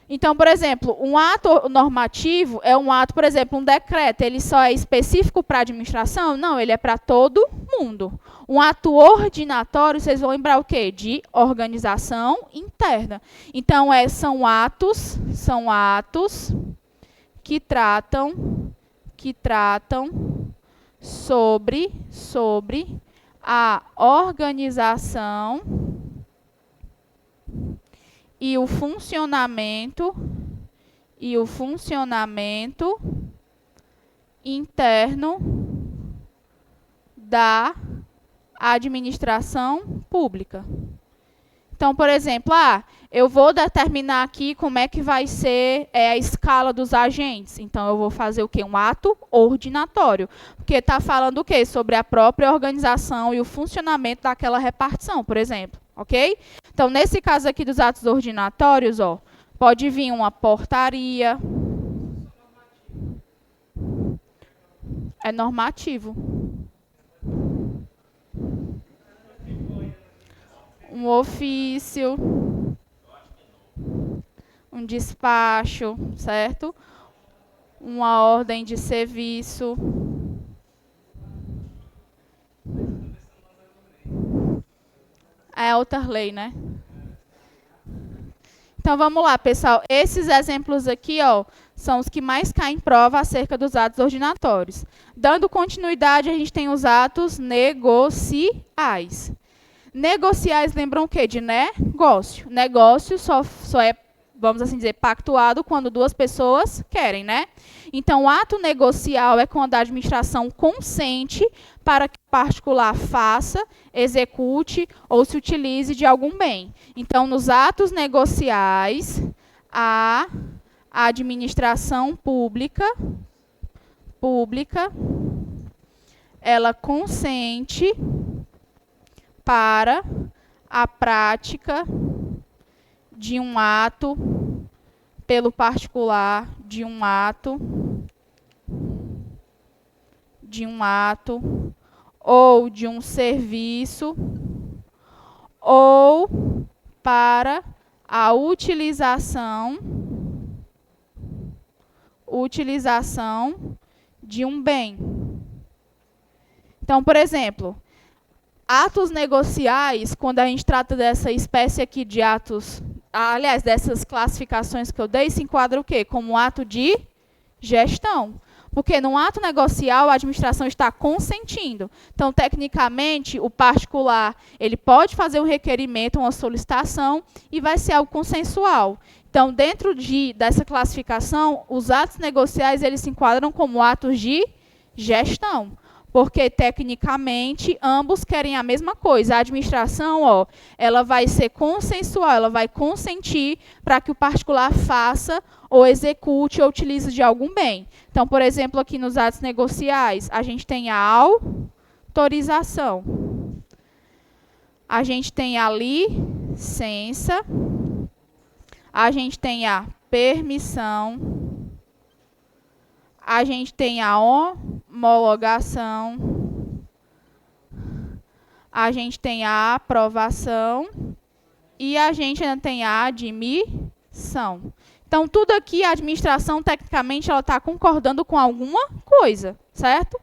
Então, por exemplo, um ato normativo é um ato, por exemplo, um decreto, ele só é específico para a administração? Não, ele é para todo mundo. Um ato ordinatório, vocês vão lembrar o quê? De organização interna. Então, são atos que tratam sobre a organização e o funcionamento interno da administração pública. Então, por exemplo, eu vou determinar aqui como é que vai ser a escala dos agentes. Então, eu vou fazer o quê? Um ato ordinatório. Porque está falando o quê? Sobre a própria organização e o funcionamento daquela repartição, por exemplo. Ok? Então, nesse caso aqui dos atos ordinatórios, pode vir uma portaria. É normativo. Um ofício, um despacho, certo? Uma ordem de serviço. É outra lei, né? Então, vamos lá, pessoal. Esses exemplos aqui, são os que mais caem em prova acerca dos atos ordinatórios. Dando continuidade, a gente tem os atos negociais. Negociais lembram o quê? De negócio. Negócio só é, vamos assim dizer, pactuado quando duas pessoas querem, né? Então, o ato negocial é quando a administração consente para que o particular faça, execute ou se utilize de algum bem. Então, nos atos negociais, a administração pública, ela consente para a prática de um ato pelo particular, de um ato ou de um serviço ou para a utilização de um bem. Então, por exemplo, atos negociais, quando a gente trata dessa espécie aqui de atos, aliás, dessas classificações que eu dei, se enquadra o quê? Como um ato de gestão. Porque num ato negocial, a administração está consentindo. Então, tecnicamente, o particular ele pode fazer um requerimento, uma solicitação, e vai ser algo consensual. Então, dentro dessa classificação, os atos negociais eles se enquadram como atos de gestão. Porque, tecnicamente, ambos querem a mesma coisa. A administração, ela vai ser consensual, ela vai consentir para que o particular faça ou execute ou utilize de algum bem. Então, por exemplo, aqui nos atos negociais, a gente tem a autorização. A gente tem a licença. A gente tem a permissão. A gente tem a homologação. A gente tem a aprovação. E a gente ainda tem a admissão. Então, tudo aqui, a administração, tecnicamente, ela está concordando com alguma coisa, certo?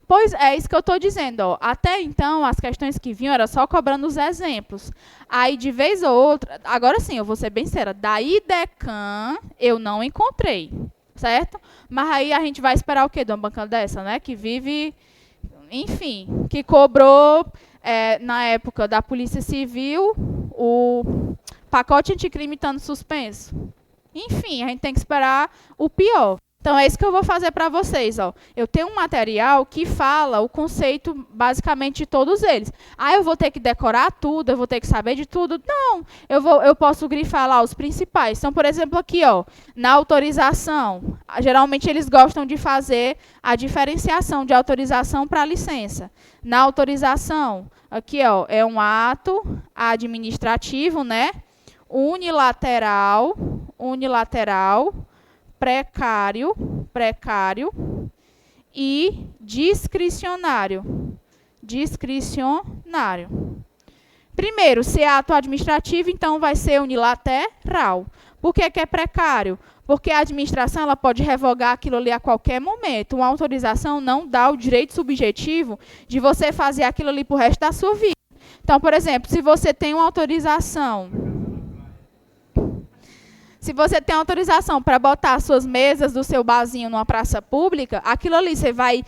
Pois é isso que eu estou dizendo. Até então, as questões que vinham era só cobrando os exemplos. Aí, de vez ou outra, agora sim, eu vou ser bem séria, da IDECAN eu não encontrei, certo? Mas aí a gente vai esperar o quê de uma banca dessa, né? Que vive, enfim, que cobrou, na época da Polícia Civil, o pacote anticrime estando suspenso. Enfim, a gente tem que esperar o pior. Então, é isso que eu vou fazer para vocês. Eu tenho um material que fala o conceito, basicamente, de todos eles. Eu vou ter que decorar tudo, eu vou ter que saber de tudo? Não, eu posso grifar lá os principais. Então, por exemplo, aqui, na autorização, geralmente eles gostam de fazer a diferenciação de autorização para licença. Na autorização, aqui, é um ato administrativo, né? Unilateral, precário e discricionário. Primeiro, se é ato administrativo, então vai ser unilateral. Por que é precário? Porque a administração ela pode revogar aquilo ali a qualquer momento. Uma autorização não dá o direito subjetivo de você fazer aquilo ali para o resto da sua vida. Então, por exemplo, se você tem uma autorização... Se você tem autorização para botar suas mesas do seu barzinho numa praça pública, aquilo ali você vai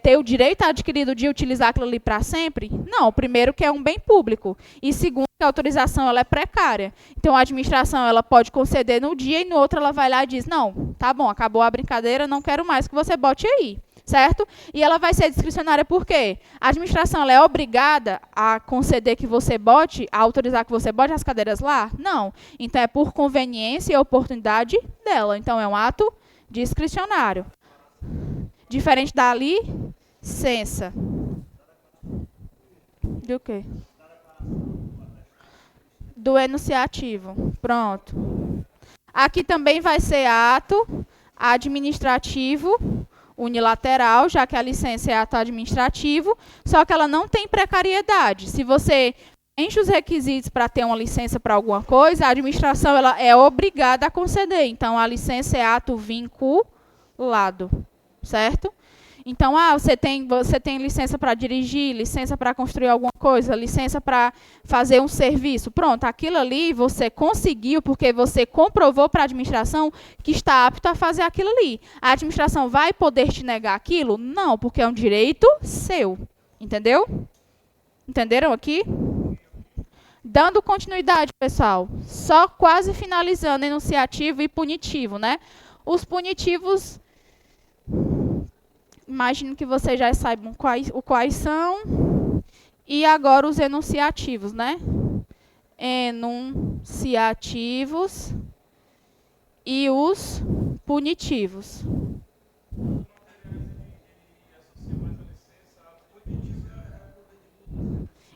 ter o direito adquirido de utilizar aquilo ali para sempre? Não, primeiro que é um bem público. E segundo que a autorização ela é precária. Então a administração ela pode conceder no dia e no outro ela vai lá e diz, não, tá bom, acabou a brincadeira, não quero mais que você bote aí. Certo? E ela vai ser discricionária por quê? A administração ela é obrigada a conceder que você bote, a autorizar que você bote as cadeiras lá? Não. Então é por conveniência e oportunidade dela. Então é um ato discricionário. Diferente da licença. Do quê? Do enunciativo. Pronto. Aqui também vai ser ato administrativo unilateral, já que a licença é ato administrativo, só que ela não tem precariedade. Se você enche os requisitos para ter uma licença para alguma coisa, a administração ela é obrigada a conceder. Então, a licença é ato vinculado, certo? Então, você tem licença para dirigir, licença para construir alguma coisa, licença para fazer um serviço. Pronto, aquilo ali você conseguiu porque você comprovou para a administração que está apto a fazer aquilo ali. A administração vai poder te negar aquilo? Não, porque é um direito seu. Entendeu? Entenderam aqui? Dando continuidade, pessoal. Só quase finalizando enunciativo e punitivo, né? Os punitivos... Imagino que vocês já saibam quais são. E agora os enunciativos, né? Enunciativos e os punitivos.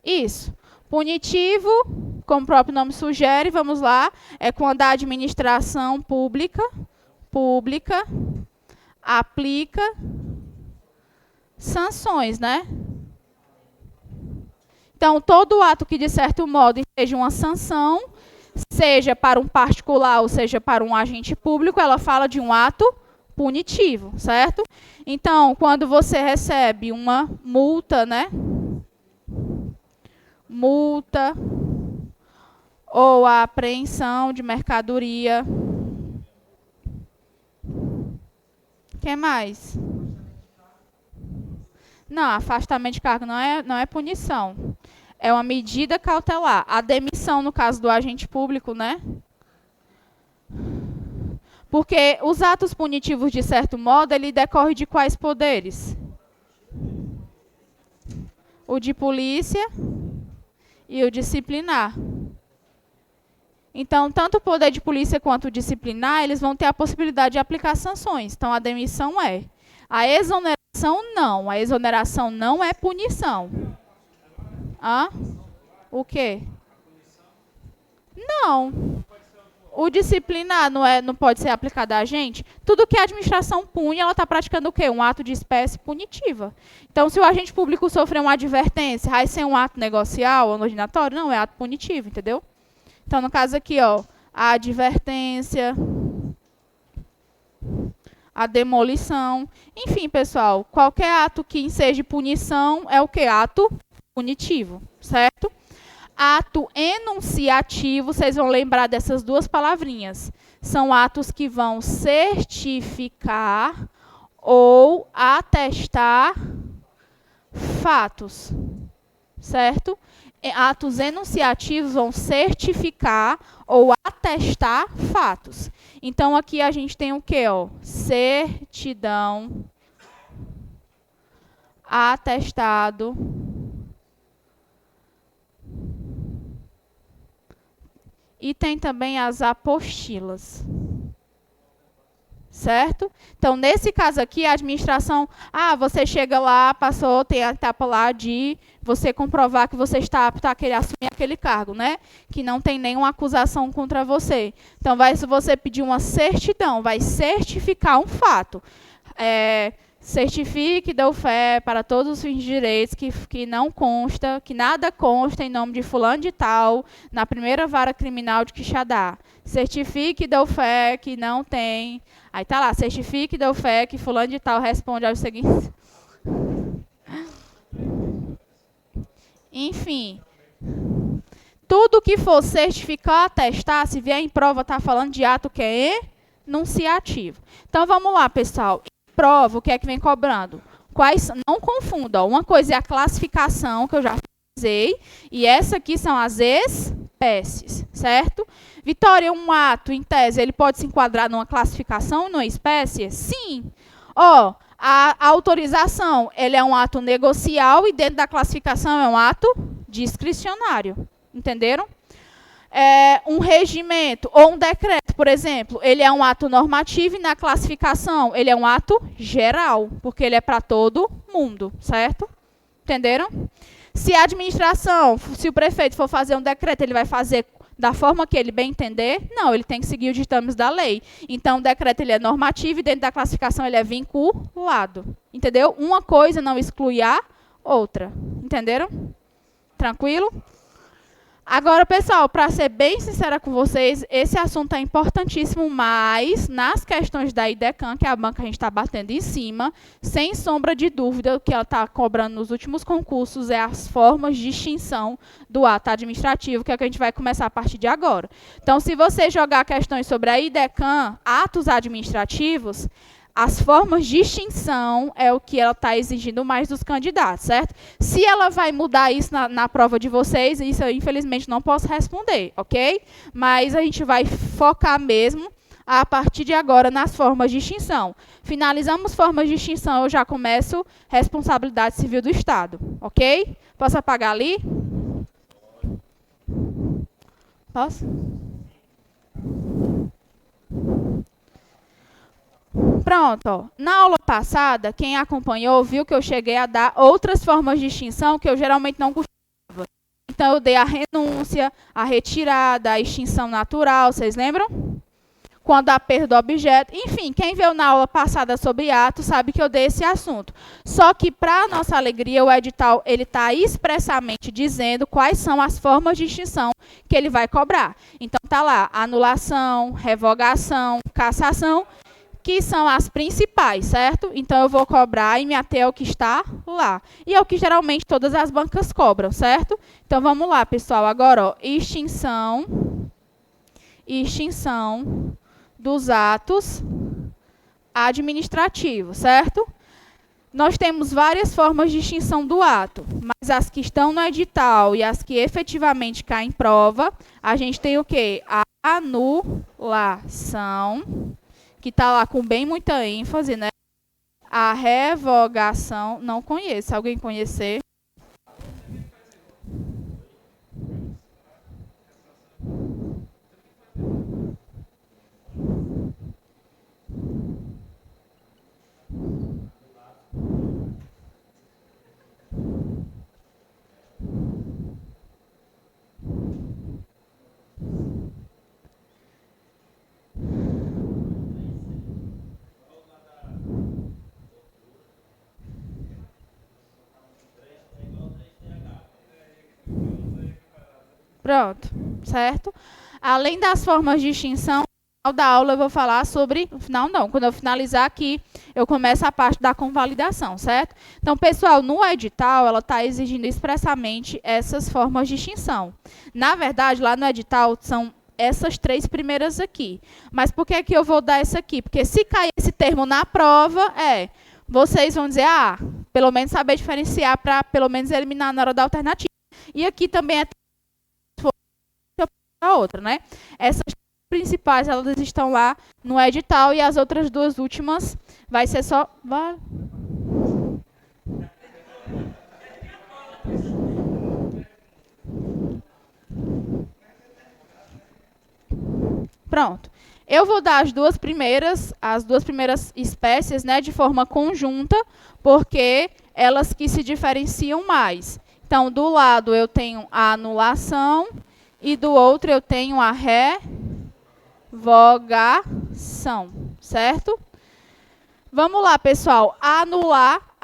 Isso. Punitivo, como o próprio nome sugere, vamos lá, é quando a administração pública aplica sanções, né? Então, todo ato que, de certo modo, seja uma sanção, seja para um particular ou seja para um agente público, ela fala de um ato punitivo, certo? Então, quando você recebe uma multa, né? Multa ou a apreensão de mercadoria. O que mais? Não, afastamento de cargo não é punição. É uma medida cautelar. A demissão, no caso do agente público, né? Porque os atos punitivos, de certo modo, ele decorre de quais poderes? O de polícia e o disciplinar. Então, tanto o poder de polícia quanto o disciplinar, eles vão ter a possibilidade de aplicar sanções. Então, a demissão é. A exoneração, não. A exoneração não é punição. Hã? O quê? Não. O disciplinar não pode ser aplicado a gente. Tudo que a administração pune, ela está praticando o quê? Um ato de espécie punitiva. Então, se o agente público sofrer uma advertência, vai ser um ato negocial ou ordinatório? Não, é ato punitivo, entendeu? Então, no caso aqui, ó, a advertência, a demolição. Enfim, pessoal, qualquer ato que enseje punição é o que? Ato punitivo, certo? Ato enunciativo, vocês vão lembrar dessas duas palavrinhas. São atos que vão certificar ou atestar fatos, certo? Atos enunciativos vão certificar ou atestar fatos. Então, aqui a gente tem o quê? Ó? Certidão, atestado, e tem também as apostilas. Certo? Então, nesse caso aqui, a administração... você chega lá, passou, tem a etapa lá de você comprovar que você está apto a assumir aquele cargo, né? Que não tem nenhuma acusação contra você. Então, se você pedir uma certidão, vai certificar um fato. Certifique, deu fé para todos os fins de direitos que não consta, que nada consta em nome de fulano de tal, na primeira vara criminal de Quixadá. Certifique, deu fé que não tem... Aí tá lá, certifique, deu fé que fulano de tal responde aos seguintes. Enfim. Tudo que for certificar, atestar, se vier em prova, está falando de ato que é enunciativo. Então, vamos lá, pessoal. Em prova, o que é que vem cobrando? Não confunda, uma coisa é a classificação, que eu já fizei, e essa aqui são as espécies, certo? Vitória, um ato, em tese, ele pode se enquadrar numa classificação, numa espécie? Sim. Ó, a autorização, ele é um ato negocial e dentro da classificação é um ato discricionário. Entenderam? Um regimento ou um decreto, por exemplo, ele é um ato normativo e na classificação ele é um ato geral, porque ele é para todo mundo, certo? Entenderam? Se a administração, se o prefeito for fazer um decreto, ele vai fazer da forma que ele bem entender? Não, ele tem que seguir os ditames da lei. Então, o decreto ele é normativo e dentro da classificação ele é vinculado. Entendeu? Uma coisa não exclui a outra. Entenderam? Tranquilo? Agora, pessoal, para ser bem sincera com vocês, esse assunto é importantíssimo, mas nas questões da IDECAM, que é a banca que a gente está batendo em cima, sem sombra de dúvida, o que ela está cobrando nos últimos concursos é as formas de extinção do ato administrativo, que é o que a gente vai começar a partir de agora. Então, se você jogar questões sobre a IDECAM, atos administrativos, as formas de extinção é o que ela está exigindo mais dos candidatos, certo? Se ela vai mudar isso na prova de vocês, isso eu, infelizmente, não posso responder, ok? Mas a gente vai focar mesmo, a partir de agora, nas formas de extinção. Finalizamos formas de extinção, eu já começo responsabilidade civil do Estado, ok? Posso apagar ali? Posso? Pronto, ó. Na aula passada, quem acompanhou viu que eu cheguei a dar outras formas de extinção que eu geralmente não gostava. Então, eu dei a renúncia, a retirada, a extinção natural, vocês lembram? Quando há perda do objeto. Enfim, quem viu na aula passada sobre ato sabe que eu dei esse assunto. Só que, para nossa alegria, o edital está expressamente dizendo quais são as formas de extinção que ele vai cobrar. Então, está lá, anulação, revogação, cassação, que são as principais, certo? Então, eu vou cobrar e me ater ao que está lá. E é o que geralmente todas as bancas cobram, certo? Então, vamos lá, pessoal. Agora, ó, extinção dos atos administrativos, certo? Nós temos várias formas de extinção do ato, mas as que estão no edital e as que efetivamente caem em prova, a gente tem o quê? A anulação, que está lá com bem muita ênfase, né? A revogação, não conheço. Alguém conhecer? Pronto, certo? Além das formas de extinção, no final da aula eu vou falar sobre... No final não, quando eu finalizar aqui, eu começo a parte da convalidação, certo? Então, pessoal, no edital, ela está exigindo expressamente essas formas de extinção. Na verdade, lá no edital, são essas três primeiras aqui. Mas por que que eu vou dar essa aqui? Porque se cair esse termo na prova, vocês vão dizer, pelo menos saber diferenciar para, pelo menos, eliminar na hora da alternativa. E aqui também é a outra, né? Essas principais, elas estão lá no edital e as outras duas últimas vai ser só... Pronto. Eu vou dar as duas primeiras espécies, né, de forma conjunta, porque elas que se diferenciam mais. Então, do lado eu tenho a anulação e do outro eu tenho a revogação, certo? Vamos lá, pessoal. Anulação.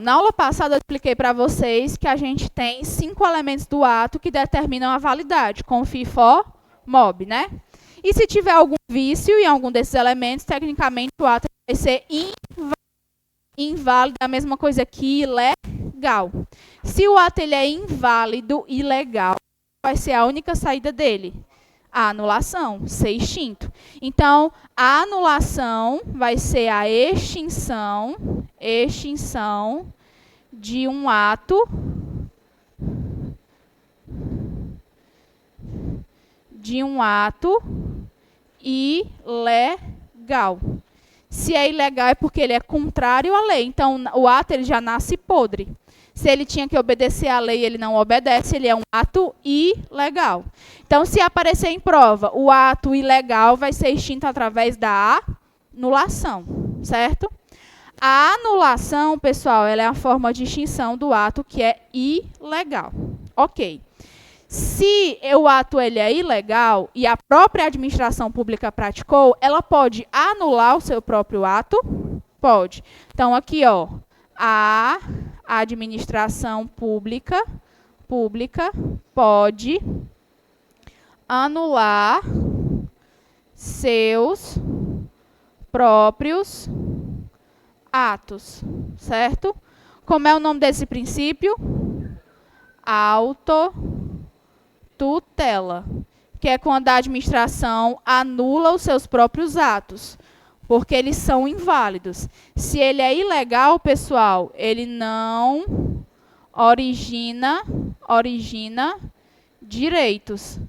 Na aula passada eu expliquei para vocês que a gente tem 5 elementos do ato que determinam a validade, com FIFO, MOB, né? E se tiver algum vício em algum desses elementos, tecnicamente o ato vai ser inválido, a mesma coisa que ilegal. Se o ato ele é inválido, ilegal, vai ser a única saída dele? A anulação, ser extinto. Então, a anulação vai ser a extinção de um ato ilegal. Se é ilegal é porque ele é contrário à lei. Então, o ato ele já nasce podre. Se ele tinha que obedecer à lei e ele não obedece, ele é um ato ilegal. Então, se aparecer em prova, o ato ilegal vai ser extinto através da anulação, certo? A anulação, pessoal, ela é a forma de extinção do ato que é ilegal. Ok. Se o ato ele é ilegal e a própria administração pública praticou, ela pode anular o seu próprio ato? Pode. Então, aqui, ó, a administração pública pode anular seus próprios atos, certo? Como é o nome desse princípio? Autotutela, que é quando a administração anula os seus próprios atos, porque eles são inválidos. Se ele é ilegal, pessoal, ele não origina direitos.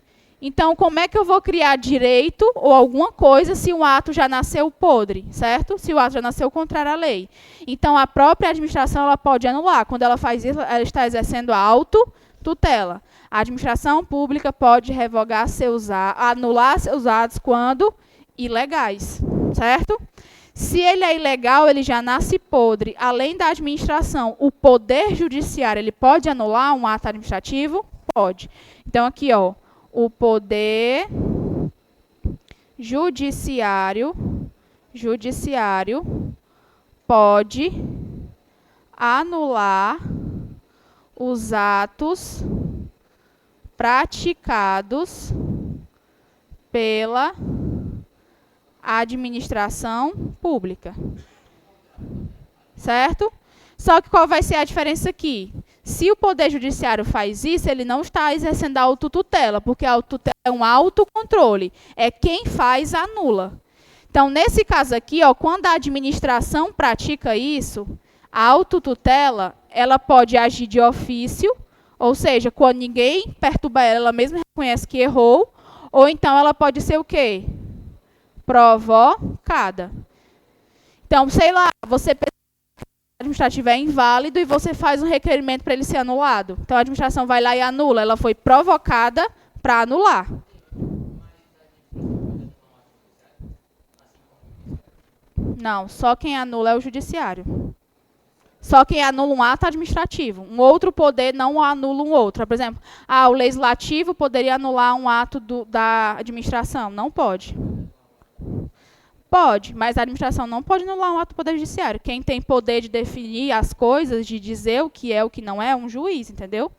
Então, como é que eu vou criar direito ou alguma coisa se o ato já nasceu podre, certo? Se o ato já nasceu contrário à lei. Então, a própria administração ela pode anular. Quando ela faz isso, ela está exercendo a autotutela. A administração pública pode revogar anular seus atos quando ilegais, certo? Se ele é ilegal, ele já nasce podre. Além da administração, o poder judiciário, ele pode anular um ato administrativo? Pode. Então, aqui, ó, o poder judiciário pode anular os atos praticados pela administração pública. Certo? Só que qual vai ser a diferença aqui? Se o Poder Judiciário faz isso, ele não está exercendo a autotutela, porque a autotutela é um autocontrole. É quem faz, anula. Então, nesse caso aqui, ó, quando a administração pratica isso, a autotutela, ela pode agir de ofício, ou seja, quando ninguém perturba ela, ela mesma reconhece que errou, ou então ela pode ser o quê? Provocada. Então, sei lá, você administrativo é inválido e você faz um requerimento para ele ser anulado. Então, a administração vai lá e anula. Ela foi provocada para anular. Não, só quem anula é o judiciário. Só quem anula um ato administrativo. Um outro poder não anula um outro. Por exemplo, o legislativo poderia anular um ato da administração. Não pode. Pode, mas a administração não pode anular um ato do Poder Judiciário. Quem tem poder de definir as coisas, de dizer o que é o que não é um juiz, entendeu?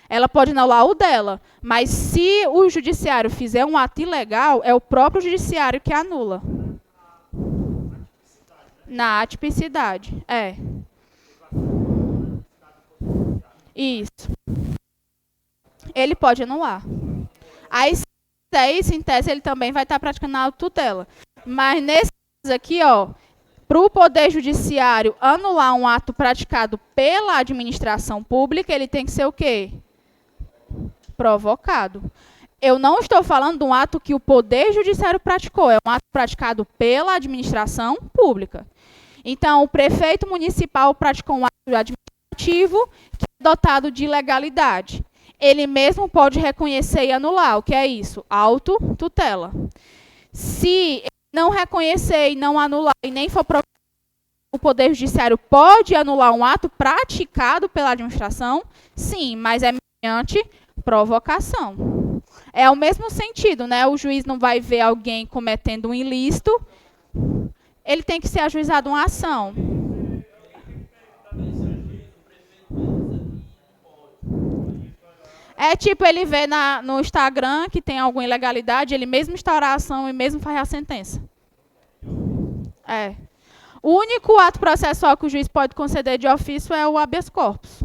Ela pode anular o dela, mas se o judiciário fizer um ato ilegal, é o próprio judiciário que anula. Na atipicidade, é. Isso. Ele pode anular. Aí, se fizer isso, em tese, ele também vai estar praticando a autotutela. Mas nesse caso aqui, ó, para o Poder Judiciário anular um ato praticado pela administração pública, ele tem que ser o quê? Provocado. Eu não estou falando de um ato que o Poder Judiciário praticou, é um ato praticado pela administração pública. Então, o prefeito municipal praticou um ato administrativo que é dotado de legalidade. Ele mesmo pode reconhecer e anular. O que é isso? Autotutela. Se não reconhecer e não anular e nem for provocado, o Poder Judiciário pode anular um ato praticado pela administração? Sim, mas é mediante provocação. É o mesmo sentido, né? O juiz não vai ver alguém cometendo um ilícito, ele tem que ser ajuizado uma ação. É tipo, ele vê no Instagram que tem alguma ilegalidade, ele mesmo instaura a ação e mesmo faz a sentença. É. O único ato processual que o juiz pode conceder de ofício é o habeas corpus.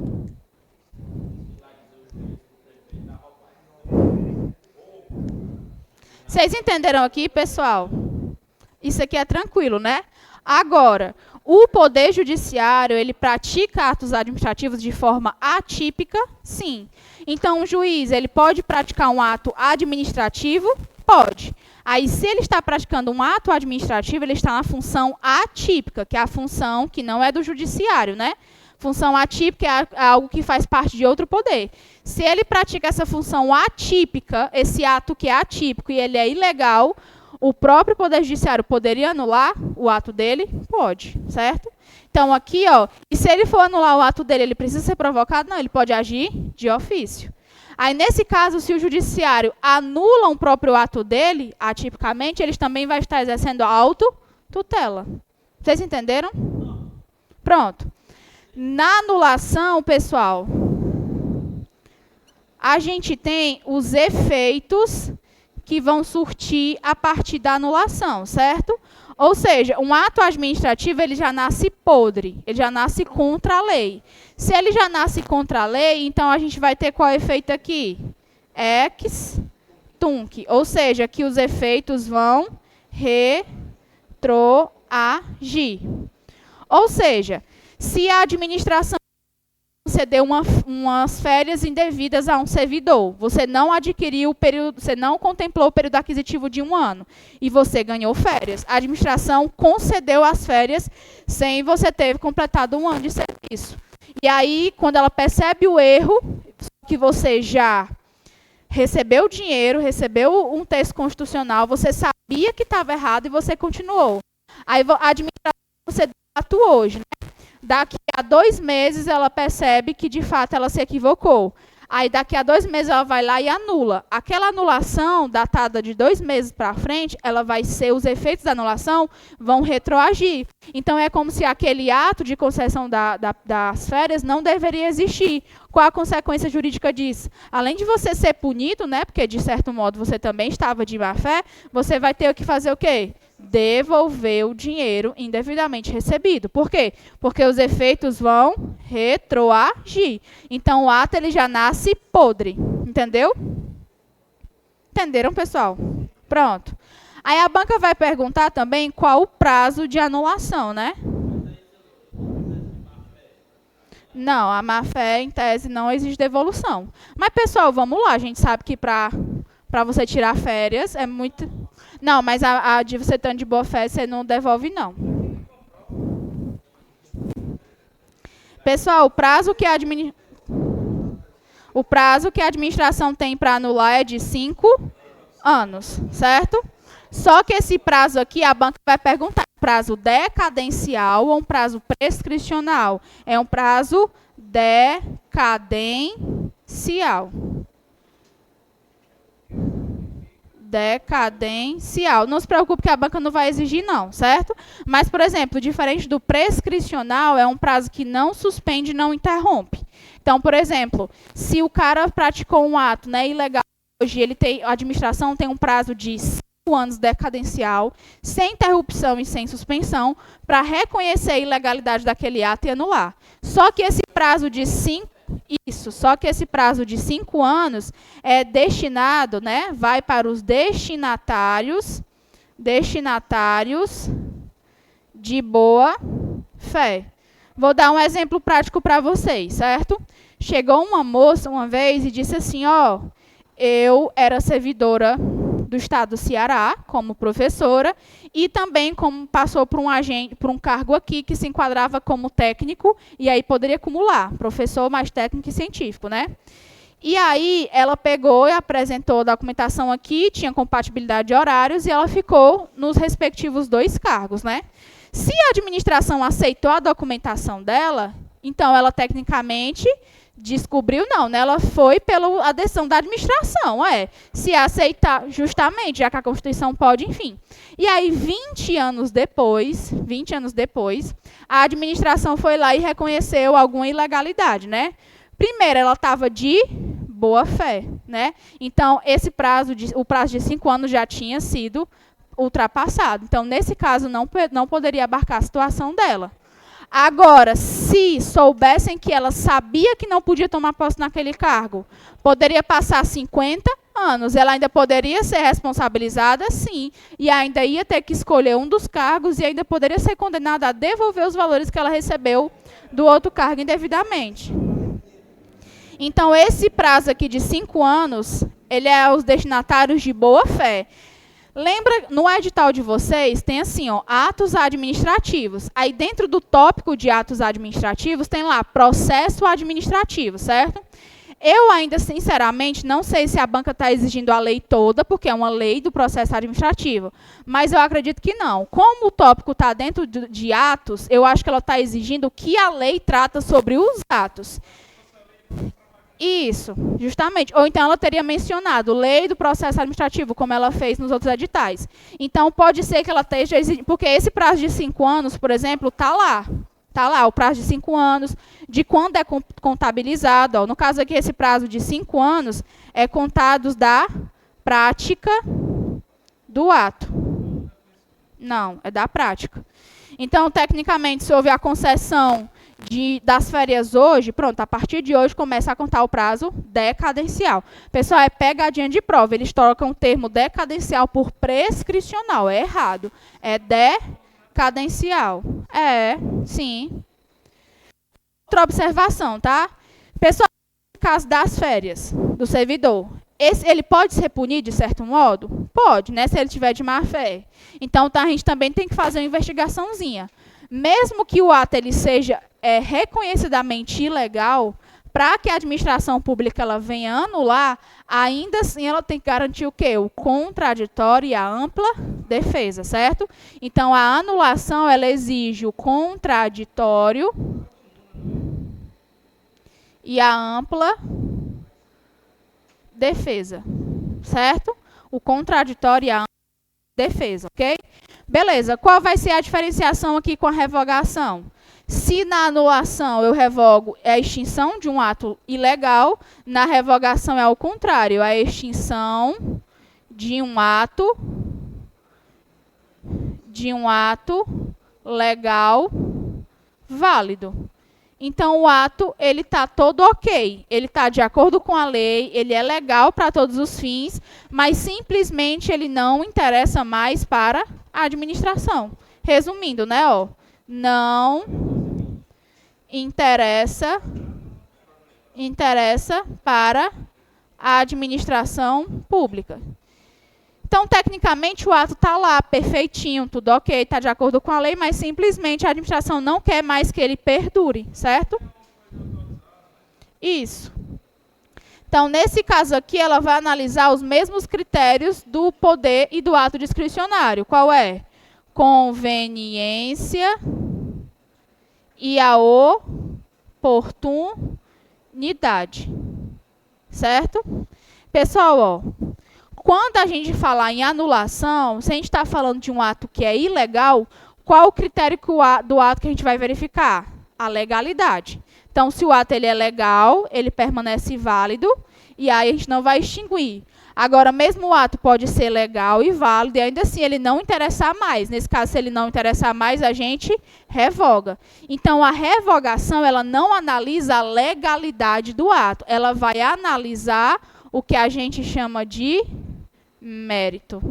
Vocês entenderam aqui, pessoal? Isso aqui é tranquilo, né? Agora, o Poder Judiciário, ele pratica atos administrativos de forma atípica? Sim. Então, o juiz, ele pode praticar um ato administrativo? Pode. Aí, se ele está praticando um ato administrativo, ele está na função atípica, que é a função que não é do judiciário, né? Função atípica é algo que faz parte de outro poder. Se ele pratica essa função atípica, esse ato que é atípico e ele é ilegal, o próprio Poder Judiciário poderia anular o ato dele? Pode, certo? Então, aqui, ó, e se ele for anular o ato dele, ele precisa ser provocado? Não, ele pode agir de ofício. Aí, nesse caso, se o judiciário anula o próprio ato dele, atipicamente, eles também vão estar exercendo autotutela. Vocês entenderam? Pronto. Na anulação, pessoal, a gente tem os efeitos que vão surtir a partir da anulação, certo? Ou seja, um ato administrativo, ele já nasce podre, ele já nasce contra a lei. Se ele já nasce contra a lei, então a gente vai ter qual efeito aqui? Ex tunc, ou seja, que os efeitos vão retroagir. Ou seja, se a administração concedeu umas férias indevidas a um servidor, você não adquiriu o período, você não contemplou o período aquisitivo de 1 ano e você ganhou férias. A administração concedeu as férias sem você ter completado 1 ano de serviço. E aí, quando ela percebe o erro, que você já recebeu o dinheiro, recebeu um texto constitucional, você sabia que estava errado e você continuou. Aí a administração concedeu o ato hoje, né? Daqui a 2 meses, ela percebe que, de fato, ela se equivocou. Aí, daqui a 2 meses, ela vai lá e anula. Aquela anulação, datada de 2 meses para frente, ela vai ser, os efeitos da anulação vão retroagir. Então, é como se aquele ato de concessão das férias não deveria existir. Qual a consequência jurídica disso? Além de você ser punido, né, porque, de certo modo, você também estava de má-fé, você vai ter que fazer o quê? Devolver o dinheiro indevidamente recebido. Por quê? Porque os efeitos vão retroagir. Então, o ato ele já nasce podre. Entendeu? Entenderam, pessoal? Pronto. Aí a banca vai perguntar também qual o prazo de anulação, né? Não, a má-fé, em tese, não exige devolução. Mas, pessoal, vamos lá. A gente sabe que para você tirar férias é muito... Não, mas a de você estando de boa fé, você não devolve, não. Pessoal, o prazo que a administração tem para anular é de 5 anos, certo? Só que esse prazo aqui, a banca vai perguntar, prazo decadencial ou um prazo prescricional? É um prazo decadencial. Decadencial. Não se preocupe que a banca não vai exigir, não, certo? Mas, por exemplo, diferente do prescricional, é um prazo que não suspende, não interrompe. Então, por exemplo, se o cara praticou um ato, né, ilegal, hoje a administração tem um prazo de 5 anos decadencial, sem interrupção e sem suspensão, para reconhecer a ilegalidade daquele ato e anular. Só que esse prazo de 5 anos é destinado, né, vai para os destinatários de boa fé. Vou dar um exemplo prático para vocês, certo? Chegou uma moça uma vez e disse assim, ó, eu era servidora do estado do Ceará, como professora, e também como passou por um cargo aqui que se enquadrava como técnico, e aí poderia acumular, professor mais técnico e científico, né? E aí ela pegou e apresentou a documentação aqui, tinha compatibilidade de horários, e ela ficou nos respectivos 2 cargos, né? Se a administração aceitou a documentação dela, então ela tecnicamente descobriu, não, né? Ela foi pela adesão da administração, se aceitar, justamente, já que a Constituição pode, enfim. E aí, 20 anos depois, a administração foi lá e reconheceu alguma ilegalidade, né? Primeiro, ela estava de boa fé, né? Então, o prazo de 5 anos já tinha sido ultrapassado. Então, nesse caso, não poderia abarcar a situação dela. Agora, se soubessem que ela sabia que não podia tomar posse naquele cargo, poderia passar 50 anos. Ela ainda poderia ser responsabilizada, sim, e ainda ia ter que escolher um dos cargos e ainda poderia ser condenada a devolver os valores que ela recebeu do outro cargo indevidamente. Então, esse prazo aqui de 5 anos, ele é aos destinatários de boa-fé. Lembra, no edital de vocês, tem assim, ó, atos administrativos. Aí, dentro do tópico de atos administrativos, tem lá, processo administrativo, certo? Eu ainda, sinceramente, não sei se a banca está exigindo a lei toda, porque é uma lei do processo administrativo, mas eu acredito que não. Como o tópico está dentro de atos, eu acho que ela está exigindo que a lei trata sobre os atos. Isso, justamente. Ou então ela teria mencionado lei do processo administrativo, como ela fez nos outros editais. Então, pode ser que ela esteja exigindo, porque esse prazo de 5 anos, por exemplo, está lá. Está lá o prazo de 5 anos, de quando é contabilizado. Ó. No caso aqui, esse prazo de 5 anos é contados da prática do ato. Não, é da prática. Então, tecnicamente, se houve a concessão das férias hoje, pronto, a partir de hoje começa a contar o prazo decadencial. Pessoal, é pegadinha de prova. Eles trocam o termo decadencial por prescricional. É errado. É decadencial. É, sim. Outra observação, tá? Pessoal, no caso das férias do servidor, ele pode ser punido de certo modo? Pode, né? Se ele tiver de má fé. Então, tá, a gente também tem que fazer uma investigaçãozinha. Mesmo que o ato ele seja reconhecidamente ilegal, para que a administração pública ela venha anular, ainda assim ela tem que garantir o quê? O contraditório e a ampla defesa, certo? Então, a anulação ela exige o contraditório e a ampla defesa, certo? O contraditório e a ampla defesa, ok? Beleza, qual vai ser a diferenciação aqui com a revogação? Se na anulação eu revogo a extinção de um ato ilegal, na revogação é ao contrário, a extinção de um ato legal válido. Então, o ato ele está todo ok, ele está de acordo com a lei, ele é legal para todos os fins, mas simplesmente ele não interessa mais para a administração. Resumindo, né, ó, não interessa para a administração pública. Então, tecnicamente, o ato está lá, perfeitinho, tudo ok, está de acordo com a lei, mas simplesmente a administração não quer mais que ele perdure, certo? Isso. Então, nesse caso aqui, ela vai analisar os mesmos critérios do poder e do ato discricionário. Qual é? Conveniência e a oportunidade. Certo? Pessoal, ó, quando a gente falar em anulação, se a gente está falando de um ato que é ilegal, qual o critério do ato que a gente vai verificar? A legalidade. Então, se o ato ele é legal, ele permanece válido, e aí a gente não vai extinguir. Agora, mesmo o ato pode ser legal e válido, e ainda assim ele não interessar mais. Nesse caso, se ele não interessar mais, a gente revoga. Então, a revogação, ela não analisa a legalidade do ato. Ela vai analisar o que a gente chama de mérito.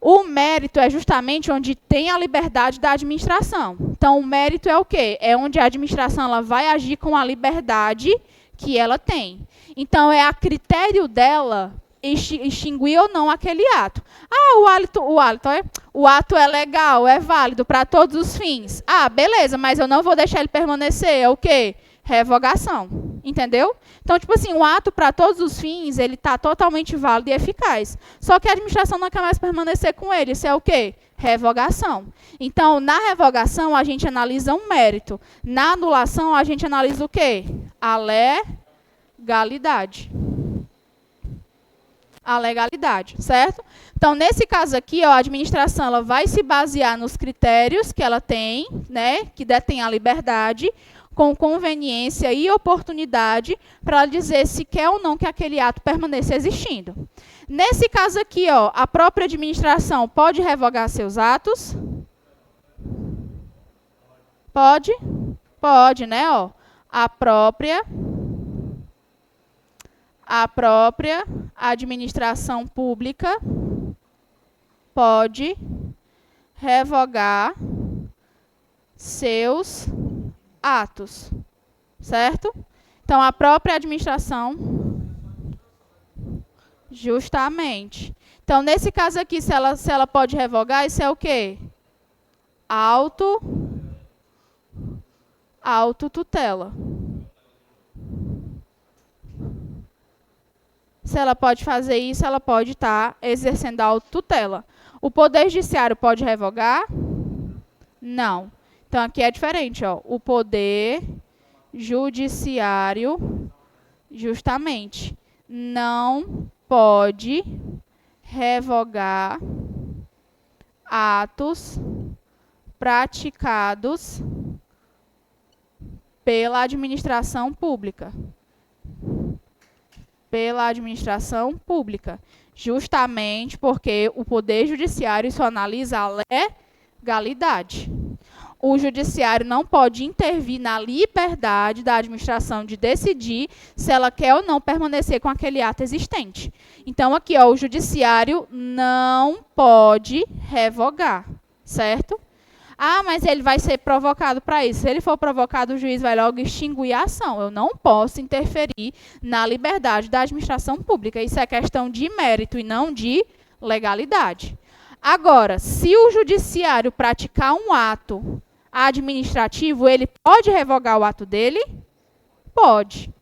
O mérito é justamente onde tem a liberdade da administração. Então, o mérito é o quê? É onde a administração ela vai agir com a liberdade que ela tem. Então, é a critério dela extinguir ou não aquele ato. Ah, o ato é legal, é válido para todos os fins. Ah, beleza, mas eu não vou deixar ele permanecer. É o quê? Revogação. Entendeu? Então, tipo assim, o ato para todos os fins, ele está totalmente válido e eficaz. Só que a administração não quer mais permanecer com ele. Isso é o quê? Revogação. Então, na revogação, a gente analisa um mérito. Na anulação, a gente analisa o quê? A legalidade. A legalidade, certo? Então, nesse caso aqui, ó, a administração ela vai se basear nos critérios que ela tem, né, que detém a liberdade, com conveniência e oportunidade, para dizer se quer ou não que aquele ato permaneça existindo. Nesse caso aqui, ó, a própria administração pode revogar seus atos? Pode? Pode, né? Ó, a própria administração pública pode revogar seus atos, certo? Então, a própria administração, justamente. Então, nesse caso aqui, se ela pode revogar, isso é o quê? Autotutela. Se ela pode fazer isso, ela pode estar exercendo a autotutela. O Poder Judiciário pode revogar? Não. Então, aqui é diferente, ó. O Poder Judiciário, justamente, não pode revogar atos praticados pela administração pública. Pela administração pública. Justamente porque o Poder Judiciário só analisa a legalidade. O Judiciário não pode intervir na liberdade da administração de decidir se ela quer ou não permanecer com aquele ato existente. Então, aqui, ó, o Judiciário não pode revogar, certo? Ah, mas ele vai ser provocado para isso. Se ele for provocado, o juiz vai logo extinguir a ação. Eu não posso interferir na liberdade da administração pública. Isso é questão de mérito e não de legalidade. Agora, se o judiciário praticar um ato administrativo, ele pode revogar o ato dele? Pode.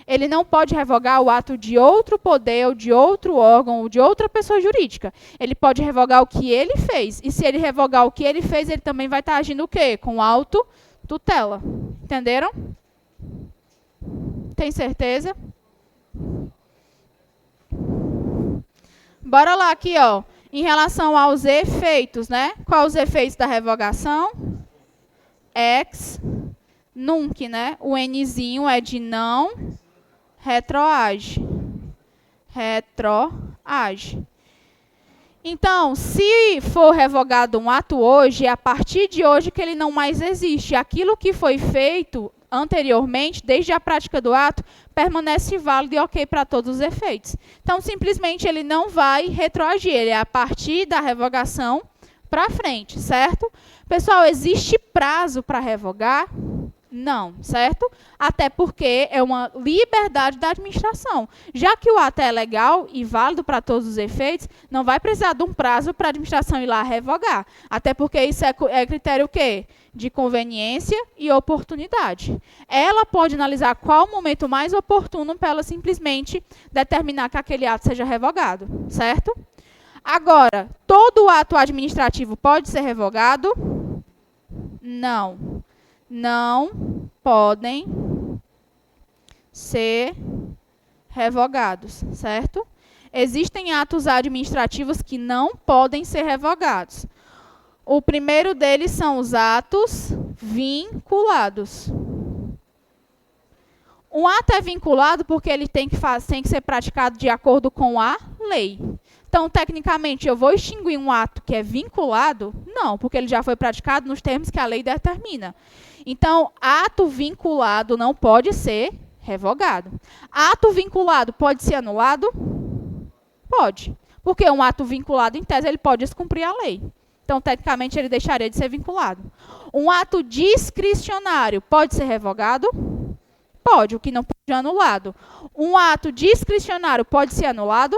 Ele não pode revogar o ato de outro poder, ou de outro órgão, ou de outra pessoa jurídica. Ele pode revogar o que ele fez. E se ele revogar o que ele fez, ele também vai estar agindo o quê? Com autotutela. Entenderam? Tem certeza? Bora lá aqui, ó. Em relação aos efeitos, né? Quais os efeitos da revogação? Ex nunc, né? O Nzinho é de não retroage. Retroage. Então, se for revogado um ato hoje, é a partir de hoje que ele não mais existe. Aquilo que foi feito anteriormente, desde a prática do ato, permanece válido e ok para todos os efeitos. Então, simplesmente, ele não vai retroagir. Ele é a partir da revogação para frente, certo? Pessoal, existe prazo para revogar? Não, certo? Até porque é uma liberdade da administração. Já que o ato é legal e válido para todos os efeitos, não vai precisar de um prazo para a administração ir lá revogar. Até porque isso é critério o quê? De conveniência e oportunidade. Ela pode analisar qual o momento mais oportuno para ela simplesmente determinar que aquele ato seja revogado, certo? Agora, todo ato administrativo pode ser revogado? Não. Não podem ser revogados, certo? Existem atos administrativos que não podem ser revogados. O primeiro deles são os atos vinculados. Um ato é vinculado porque ele tem que ser praticado de acordo com a lei. Então, tecnicamente, eu vou extinguir um ato que é vinculado? Não, porque ele já foi praticado nos termos que a lei determina. Então, ato vinculado não pode ser revogado. Ato vinculado pode ser anulado? Pode. Porque um ato vinculado, em tese, ele pode descumprir a lei. Então, tecnicamente, ele deixaria de ser vinculado. Um ato discricionário pode ser revogado? Pode, o que não pode ser anulado. Um ato discricionário pode ser anulado?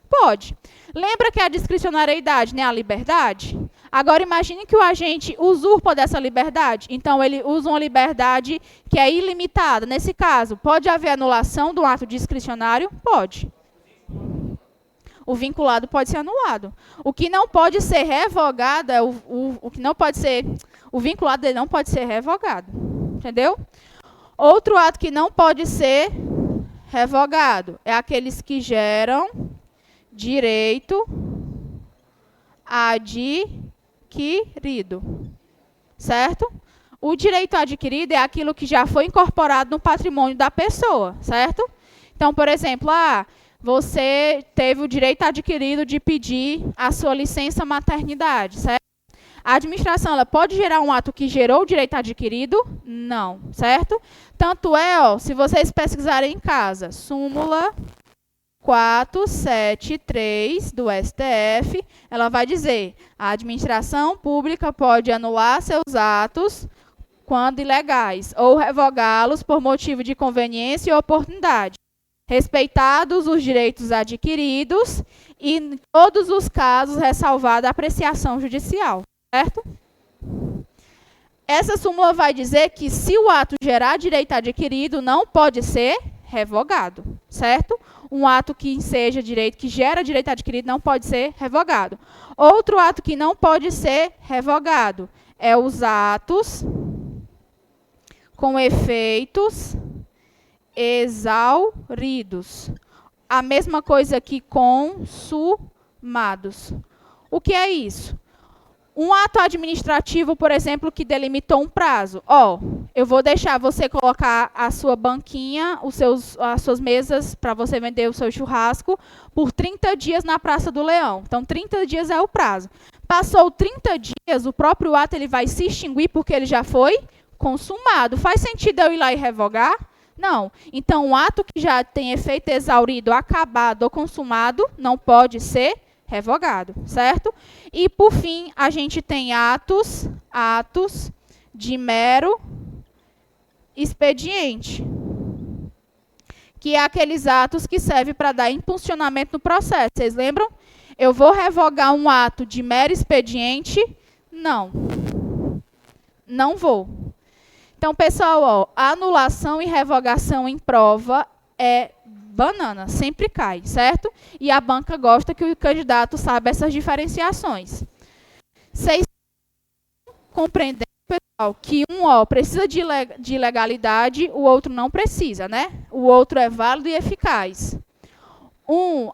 Pode. Lembra que a discricionariedade, né, a liberdade? Agora, imagine que o agente usurpa dessa liberdade. Então, ele usa uma liberdade que é ilimitada. Nesse caso, pode haver anulação do ato discricionário? Pode. O vinculado pode ser anulado. O que não pode ser revogado, o que não pode ser... O vinculado dele não pode ser revogado. Entendeu? Outro ato que não pode ser revogado é aqueles que geram direito adquirido, certo? O direito adquirido é aquilo que já foi incorporado no patrimônio da pessoa, certo? Então, por exemplo, você teve o direito adquirido de pedir a sua licença maternidade, certo? A administração ela pode gerar um ato que gerou o direito adquirido? Não, certo? Tanto é, ó, se vocês pesquisarem em casa, súmula 473 do STF, ela vai dizer: a administração pública pode anular seus atos quando ilegais ou revogá-los por motivo de conveniência e oportunidade, respeitados os direitos adquiridos e, em todos os casos, ressalvada a apreciação judicial, certo? Essa súmula vai dizer que se o ato gerar direito adquirido, não pode ser revogado, certo? Um ato que seja direito, que gera direito adquirido, não pode ser revogado. Outro ato que não pode ser revogado é os atos com efeitos exauridos. A mesma coisa que consumados. O que é isso? Um ato administrativo, por exemplo, que delimitou um prazo. Ó, eu vou deixar você colocar a sua banquinha, as suas mesas para você vender o seu churrasco por 30 dias na Praça do Leão. Então, 30 dias é o prazo. Passou 30 dias, o próprio ato ele vai se extinguir porque ele já foi consumado. Faz sentido eu ir lá e revogar? Não. Então, um ato que já tem efeito exaurido, acabado ou consumado, não pode ser revogado, certo? E, por fim, a gente tem atos de mero expediente, que é aqueles atos que servem para dar impulsionamento no processo. Vocês lembram? Eu vou revogar um ato de mero expediente? Não. Não vou. Então, pessoal, ó, anulação e revogação em prova é banana, sempre cai, certo? E a banca gosta que o candidato saiba essas diferenciações. Vocês compreendem, pessoal, que um precisa de legalidade, o outro não precisa, né? O outro é válido e eficaz.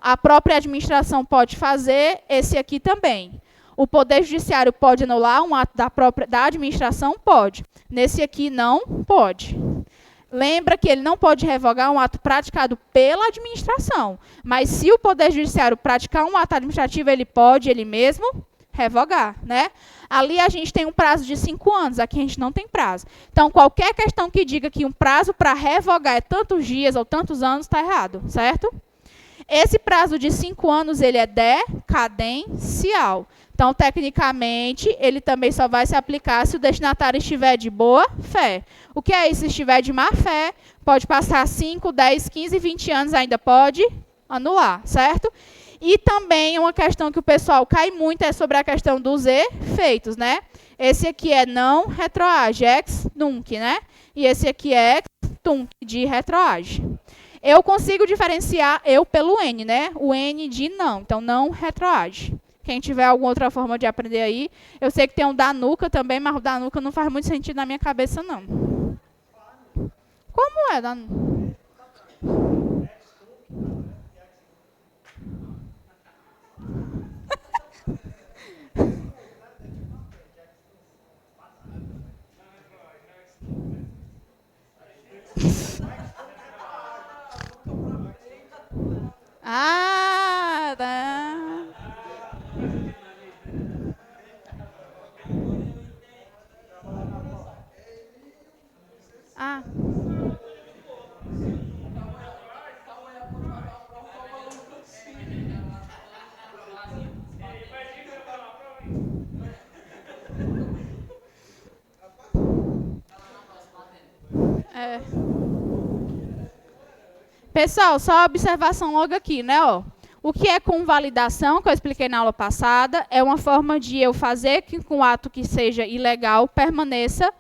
A própria administração pode fazer, esse aqui também. O Poder Judiciário pode anular um ato da administração? Pode. Nesse aqui, não pode. Lembra que ele não pode revogar um ato praticado pela administração. Mas se o Poder Judiciário praticar um ato administrativo, ele pode, ele mesmo, revogar, né? Ali a gente tem um prazo de 5 anos, aqui a gente não tem prazo. Então, qualquer questão que diga que um prazo para revogar é tantos dias ou tantos anos, está errado, certo? Esse prazo de 5 anos, ele é decadencial. Então, tecnicamente, ele também só vai se aplicar se o destinatário estiver de boa fé. O que é isso? Se estiver de má fé, pode passar 5, 10, 15, 20 anos, ainda pode anular, certo? E também uma questão que o pessoal cai muito é sobre a questão dos efeitos, né? Esse aqui é não retroage, ex nunc, né? E esse aqui é ex tunc, de retroage. Eu consigo diferenciar eu pelo N, né? O N de não, então não retroage. Quem tiver alguma outra forma de aprender aí, eu sei que tem um da nuca também, mas o da nuca não faz muito sentido na minha cabeça, não. Como é da nuca? Ah, tá. Ah. É. Pessoal, só uma observação logo aqui, né? Ó. O que é convalidação, que eu expliquei na aula passada, é uma forma de eu fazer que um ato que seja ilegal permaneça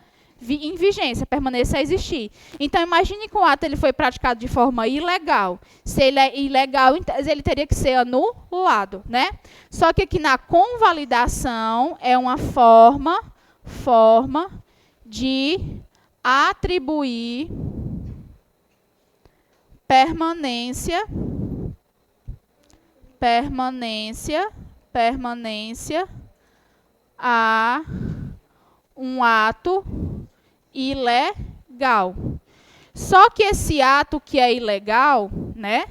em vigência, permaneça a existir. Então, imagine que o ato ele foi praticado de forma ilegal. Se ele é ilegal, ele teria que ser anulado, né? Só que aqui na convalidação é uma forma de atribuir permanência a um ato ilegal. Só que esse ato que é ilegal, né?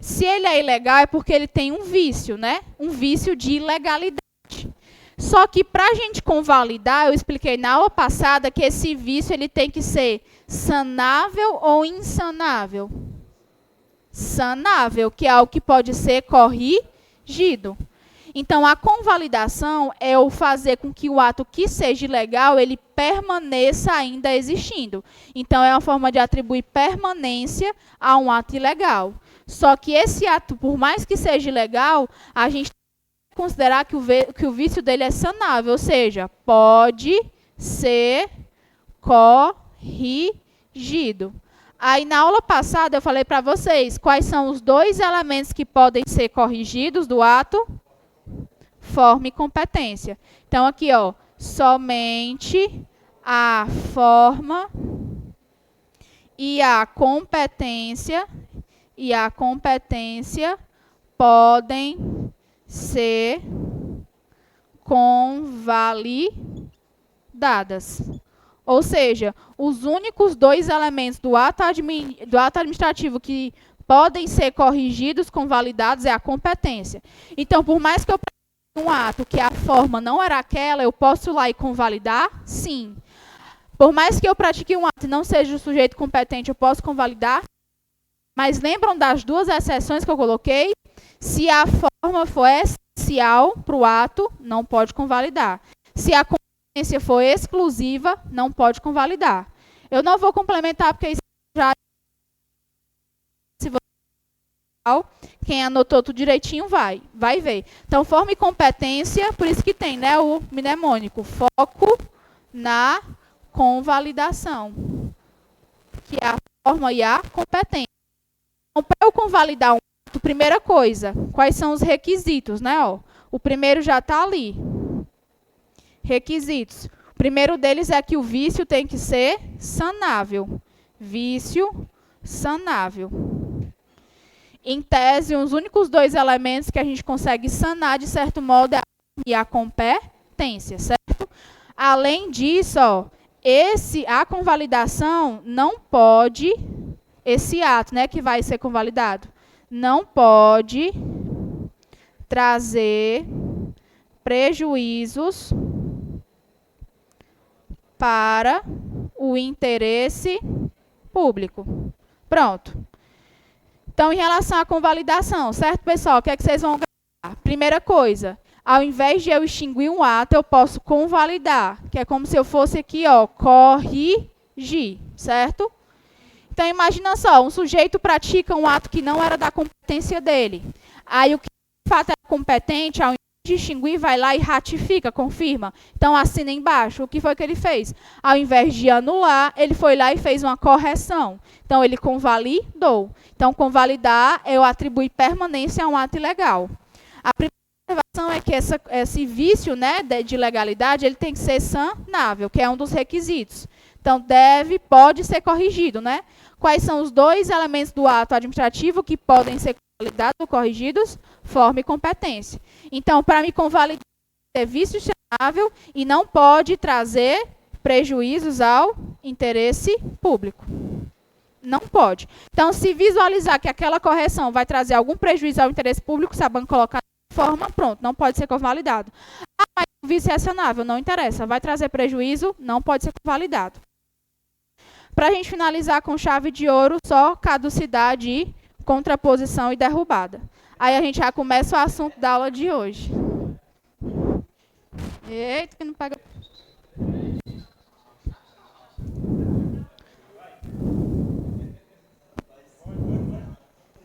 Se ele é ilegal é porque ele tem um vício, né? Um vício de ilegalidade. Só que para a gente convalidar, eu expliquei na aula passada que esse vício ele tem que ser sanável ou insanável. Sanável, que é algo que pode ser corrigido. Então, a convalidação é o fazer com que o ato que seja ilegal, ele permaneça ainda existindo. Então, é uma forma de atribuir permanência a um ato ilegal. Só que esse ato, por mais que seja ilegal, a gente tem que considerar que o vício dele é sanável, ou seja, pode ser corrigido. Aí, na aula passada, eu falei para vocês quais são os dois elementos que podem ser corrigidos do ato. Forma e competência. Então, aqui, ó, somente a forma e a competência podem ser convalidadas. Ou seja, os únicos dois elementos do ato administrativo que podem ser corrigidos, convalidados, é a competência. Então, por mais que eu um ato que a forma não era aquela, eu posso ir lá e convalidar? Sim. Por mais que eu pratique um ato e não seja o sujeito competente, eu posso convalidar? Mas lembram das duas exceções que eu coloquei? Se a forma for essencial para o ato, não pode convalidar. Se a competência for exclusiva, não pode convalidar. Eu não vou complementar, porque isso já... Quem anotou tudo direitinho vai ver. Então, forma e competência, por isso que tem, né, o mnemônico, foco na convalidação, que é a forma e a competência. Então, para eu convalidar um ato, primeira coisa, quais são os requisitos, né? Ó, o primeiro já está ali. Requisitos. O primeiro deles é que o vício tem que ser sanável. Vício sanável. Em tese, os únicos dois elementos que a gente consegue sanar, de certo modo, é a competência, certo? Além disso, ó, a convalidação não pode, esse ato, né, que vai ser convalidado, não pode trazer prejuízos para o interesse público. Pronto. Então, em relação à convalidação, certo, pessoal? O que é que vocês vão ganhar? Primeira coisa, ao invés de eu extinguir um ato, eu posso convalidar, que é como se eu fosse aqui, ó, corrigir, certo? Então, imagina só, um sujeito pratica um ato que não era da competência dele. Aí, o que de fato é competente, ao invés de extinguir, vai lá e ratifica, confirma. Então, assina embaixo. O que foi que ele fez? Ao invés de anular, ele foi lá e fez uma correção. Então, ele convalidou. Então, convalidar é eu atribuir permanência a um ato ilegal. A primeira observação é que esse vício, né, de legalidade, ele tem que ser sanável, que é um dos requisitos. Então, pode ser corrigido, né? Quais são os dois elementos do ato administrativo que podem ser convalidados ou corrigidos? Forma e competência. Então, para me convalidar, é vício sanável e não pode trazer prejuízos ao interesse público. Não pode. Então, se visualizar que aquela correção vai trazer algum prejuízo ao interesse público, se a banca colocar de forma, pronto, não pode ser convalidado. Ah, mas o vício é sanável, não interessa. Vai trazer prejuízo, não pode ser convalidado. Para a gente finalizar com chave de ouro, só caducidade, contraposição e derrubada. Aí a gente já começa o assunto da aula de hoje. Eita, que não pega...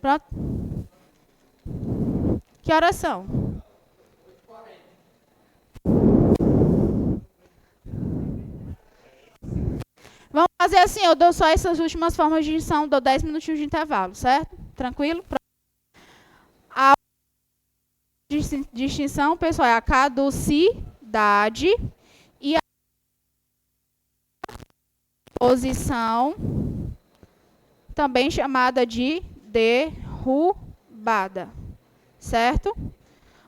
Pronto. Que horas são? Vamos fazer assim, eu dou só essas últimas formas de extinção, dou 10 minutinhos de intervalo, certo? Tranquilo? A de extinção, pessoal, é a caducidade e a posição, também chamada de derrubada, certo?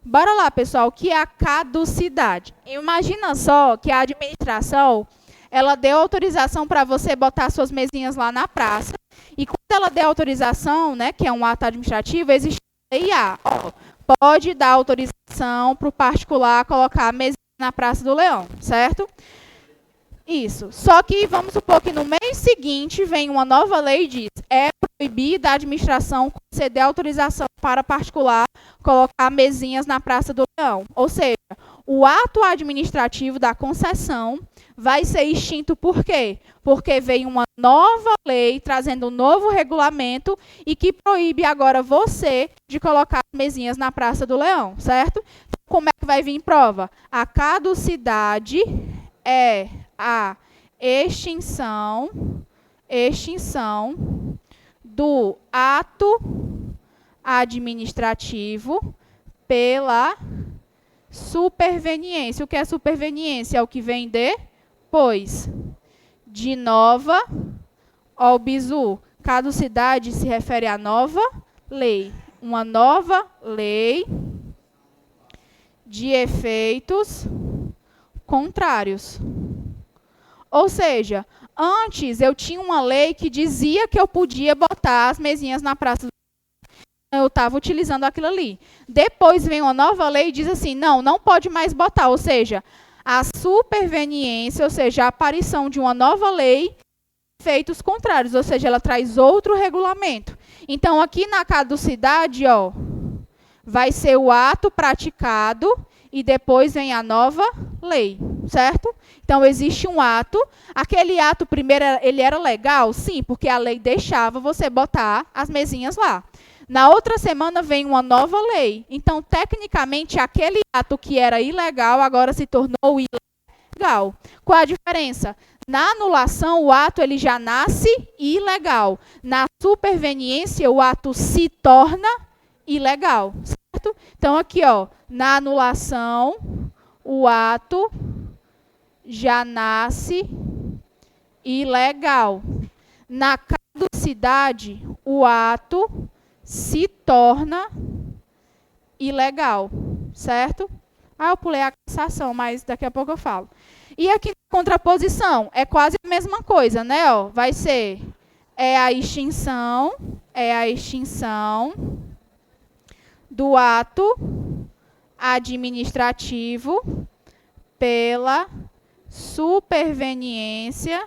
Bora lá, pessoal, o que é a caducidade? Imagina só que a administração, ela deu autorização para você botar suas mesinhas lá na praça, e quando ela deu autorização, né, que é um ato administrativo, existe IA, ó, pode dar autorização para o particular colocar a mesinha na Praça do Leão, certo? Isso. Só que vamos supor que no mês seguinte vem uma nova lei e diz: é proibida a administração conceder autorização para particular colocar mesinhas na Praça do Leão. Ou seja, o ato administrativo da concessão vai ser extinto por quê? Porque vem uma nova lei trazendo um novo regulamento e que proíbe agora você de colocar mesinhas na Praça do Leão, certo? Então, como é que vai vir prova? A caducidade é a extinção do ato administrativo pela superveniência. O que é superveniência? É o que vem depois. De nova ao bizu. Caducidade se refere à nova lei. Uma nova lei de efeitos contrários. Ou seja, antes eu tinha uma lei que dizia que eu podia botar as mesinhas na praça. Eu estava utilizando aquilo ali. Depois vem uma nova lei e diz assim, não, não pode mais botar. Ou seja, a superveniência, ou seja, a aparição de uma nova lei, efeitos contrários, ou seja, ela traz outro regulamento. Então, aqui na caducidade, ó, vai ser o ato praticado e depois vem a nova lei, certo? Então, existe um ato. Aquele ato primeiro, ele era legal? Sim, porque a lei deixava você botar as mesinhas lá. Na outra semana vem uma nova lei. Então, tecnicamente, aquele ato que era ilegal agora se tornou ilegal. Qual a diferença? Na anulação, o ato ele já nasce ilegal. Na superveniência, o ato se torna ilegal, certo? Então, aqui, ó, na anulação, o ato já nasce ilegal. Na caducidade, o ato se torna ilegal, certo? Ah, eu pulei a cassação, mas daqui a pouco eu falo. E aqui na contraposição, é quase a mesma coisa, né? Ó, vai ser a extinção do ato administrativo pela superveniência.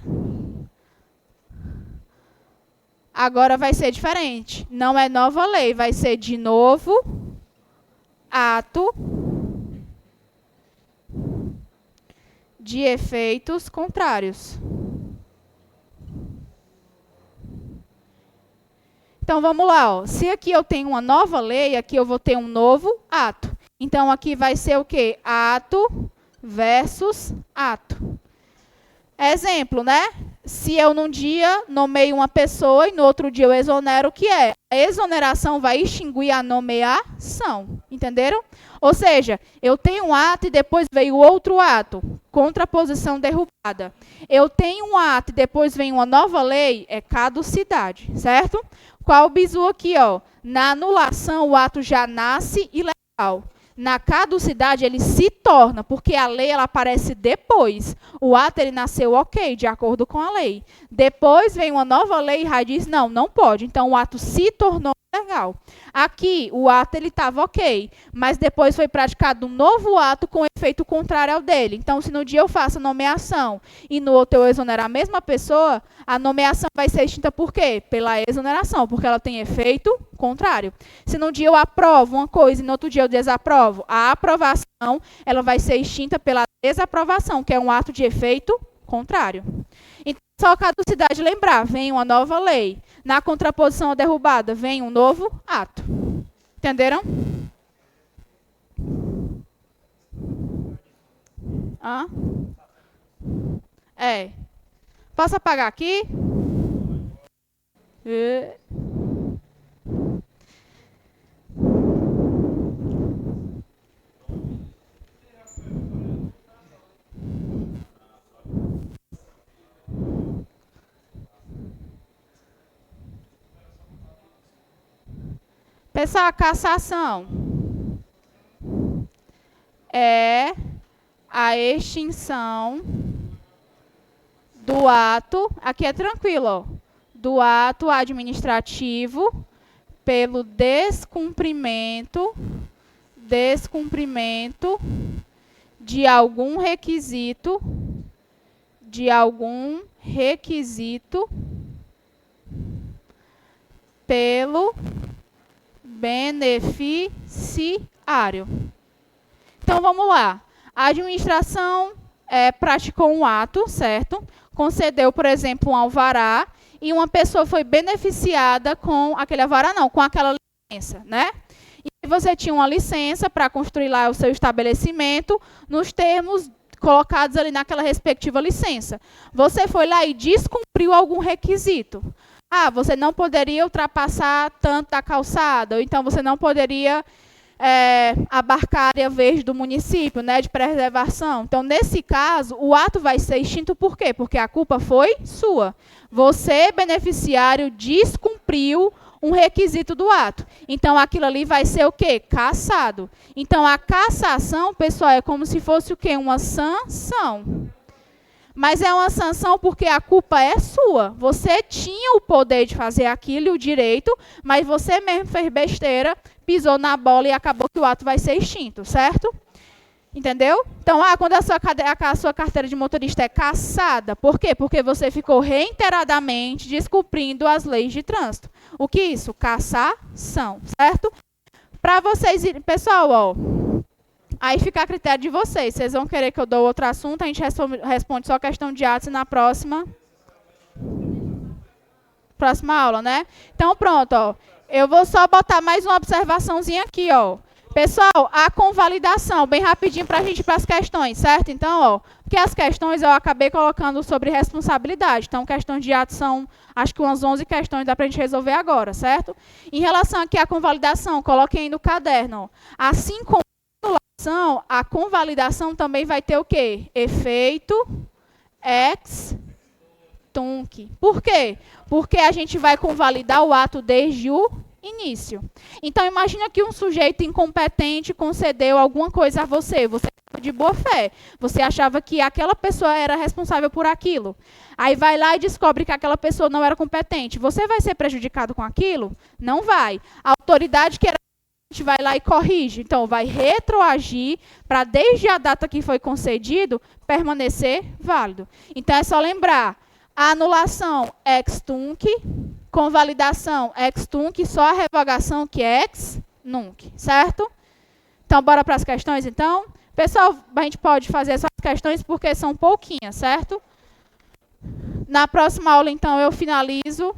Agora vai ser diferente. Não é nova lei, vai ser de novo ato de efeitos contrários. Então, vamos lá. Ó. Se aqui eu tenho uma nova lei, aqui eu vou ter um novo ato. Então, aqui vai ser o quê? Ato versus ato. Exemplo, né? Se eu num dia nomeio uma pessoa e no outro dia eu exonero, o que é? A exoneração vai extinguir a nomeação. Entenderam? Ou seja, eu tenho um ato e depois veio outro ato. Contraposição derrubada. Eu tenho um ato e depois vem uma nova lei, é caducidade, certo? Qual o bizu aqui, ó? Na anulação, o ato já nasce ilegal. Na caducidade, ele se torna, porque a lei ela aparece depois. O ato ele nasceu ok, de acordo com a lei. Depois vem uma nova lei e diz, não, não pode. Então, o ato se tornou legal. Aqui, o ato ele estava ok, mas depois foi praticado um novo ato com efeito contrário ao dele. Então, se no dia eu faço a nomeação e no outro eu exonerar a mesma pessoa, a nomeação vai ser extinta por quê? Pela exoneração, porque ela tem efeito contrário. Se no dia eu aprovo uma coisa e no outro dia eu desaprovo, a aprovação ela vai ser extinta pela desaprovação, que é um ato de efeito contrário. Então, só a caducidade lembrar, vem uma nova lei. Na contraposição à derrubada, vem um novo ato. Entenderam? Hã? É. Posso apagar aqui? Pessoal, a cassação é a extinção do ato, aqui é tranquilo, ó, do ato administrativo pelo descumprimento de algum requisito pelo beneficiário. Então, vamos lá. A administração praticou um ato, certo? Concedeu, por exemplo, um alvará e uma pessoa foi beneficiada com aquele alvará, não, com aquela licença, né? E você tinha uma licença para construir lá o seu estabelecimento nos termos colocados ali naquela respectiva licença. Você foi lá e descumpriu algum requisito. Ah, você não poderia ultrapassar tanto da calçada, ou então você não poderia abarcar a área verde do município, né, de preservação. Então, nesse caso, o ato vai ser extinto por quê? Porque a culpa foi sua. Você, beneficiário, descumpriu um requisito do ato. Então, aquilo ali vai ser o quê? Cassado. Então, a cassação, pessoal, é como se fosse o quê? Uma sanção. Mas é uma sanção porque a culpa é sua. Você tinha o poder de fazer aquilo e o direito, mas você mesmo fez besteira, pisou na bola e acabou que o ato vai ser extinto, certo? Entendeu? Então, quando a sua carteira de motorista é cassada, por quê? Porque você ficou reiteradamente descumprindo as leis de trânsito. O que é isso? Cassação, certo? Para vocês irem... Pessoal, ó... Aí fica a critério de vocês. Vocês vão querer que eu dou outro assunto, a gente responde só questão de atos na próxima aula, né? Então, pronto, ó. Eu vou só botar mais uma observaçãozinha aqui, ó. Pessoal, a convalidação, bem rapidinho para a gente ir para as questões, certo? Então, ó, porque as questões eu acabei colocando sobre responsabilidade. Então, questões de atos são, acho que umas 11 questões dá para a gente resolver agora, certo? Em relação aqui à convalidação, coloquem aí no caderno, ó. Assim como a convalidação também vai ter o quê? Efeito ex tunc. Por quê? Porque a gente vai convalidar o ato desde o início. Então, imagina que um sujeito incompetente concedeu alguma coisa a você. Você de boa fé. Você achava que aquela pessoa era responsável por aquilo. Aí vai lá e descobre que aquela pessoa não era competente. Você vai ser prejudicado com aquilo? Não vai. A autoridade que era a gente vai lá e corrige. Então, vai retroagir para, desde a data que foi concedido, permanecer válido. Então, é só lembrar, a anulação ex tunc, convalidação ex tunc, só a revogação que é ex nunc, certo? Então, bora para as questões, então? Pessoal, a gente pode fazer essas questões porque são pouquinhas, certo? Na próxima aula, então, eu finalizo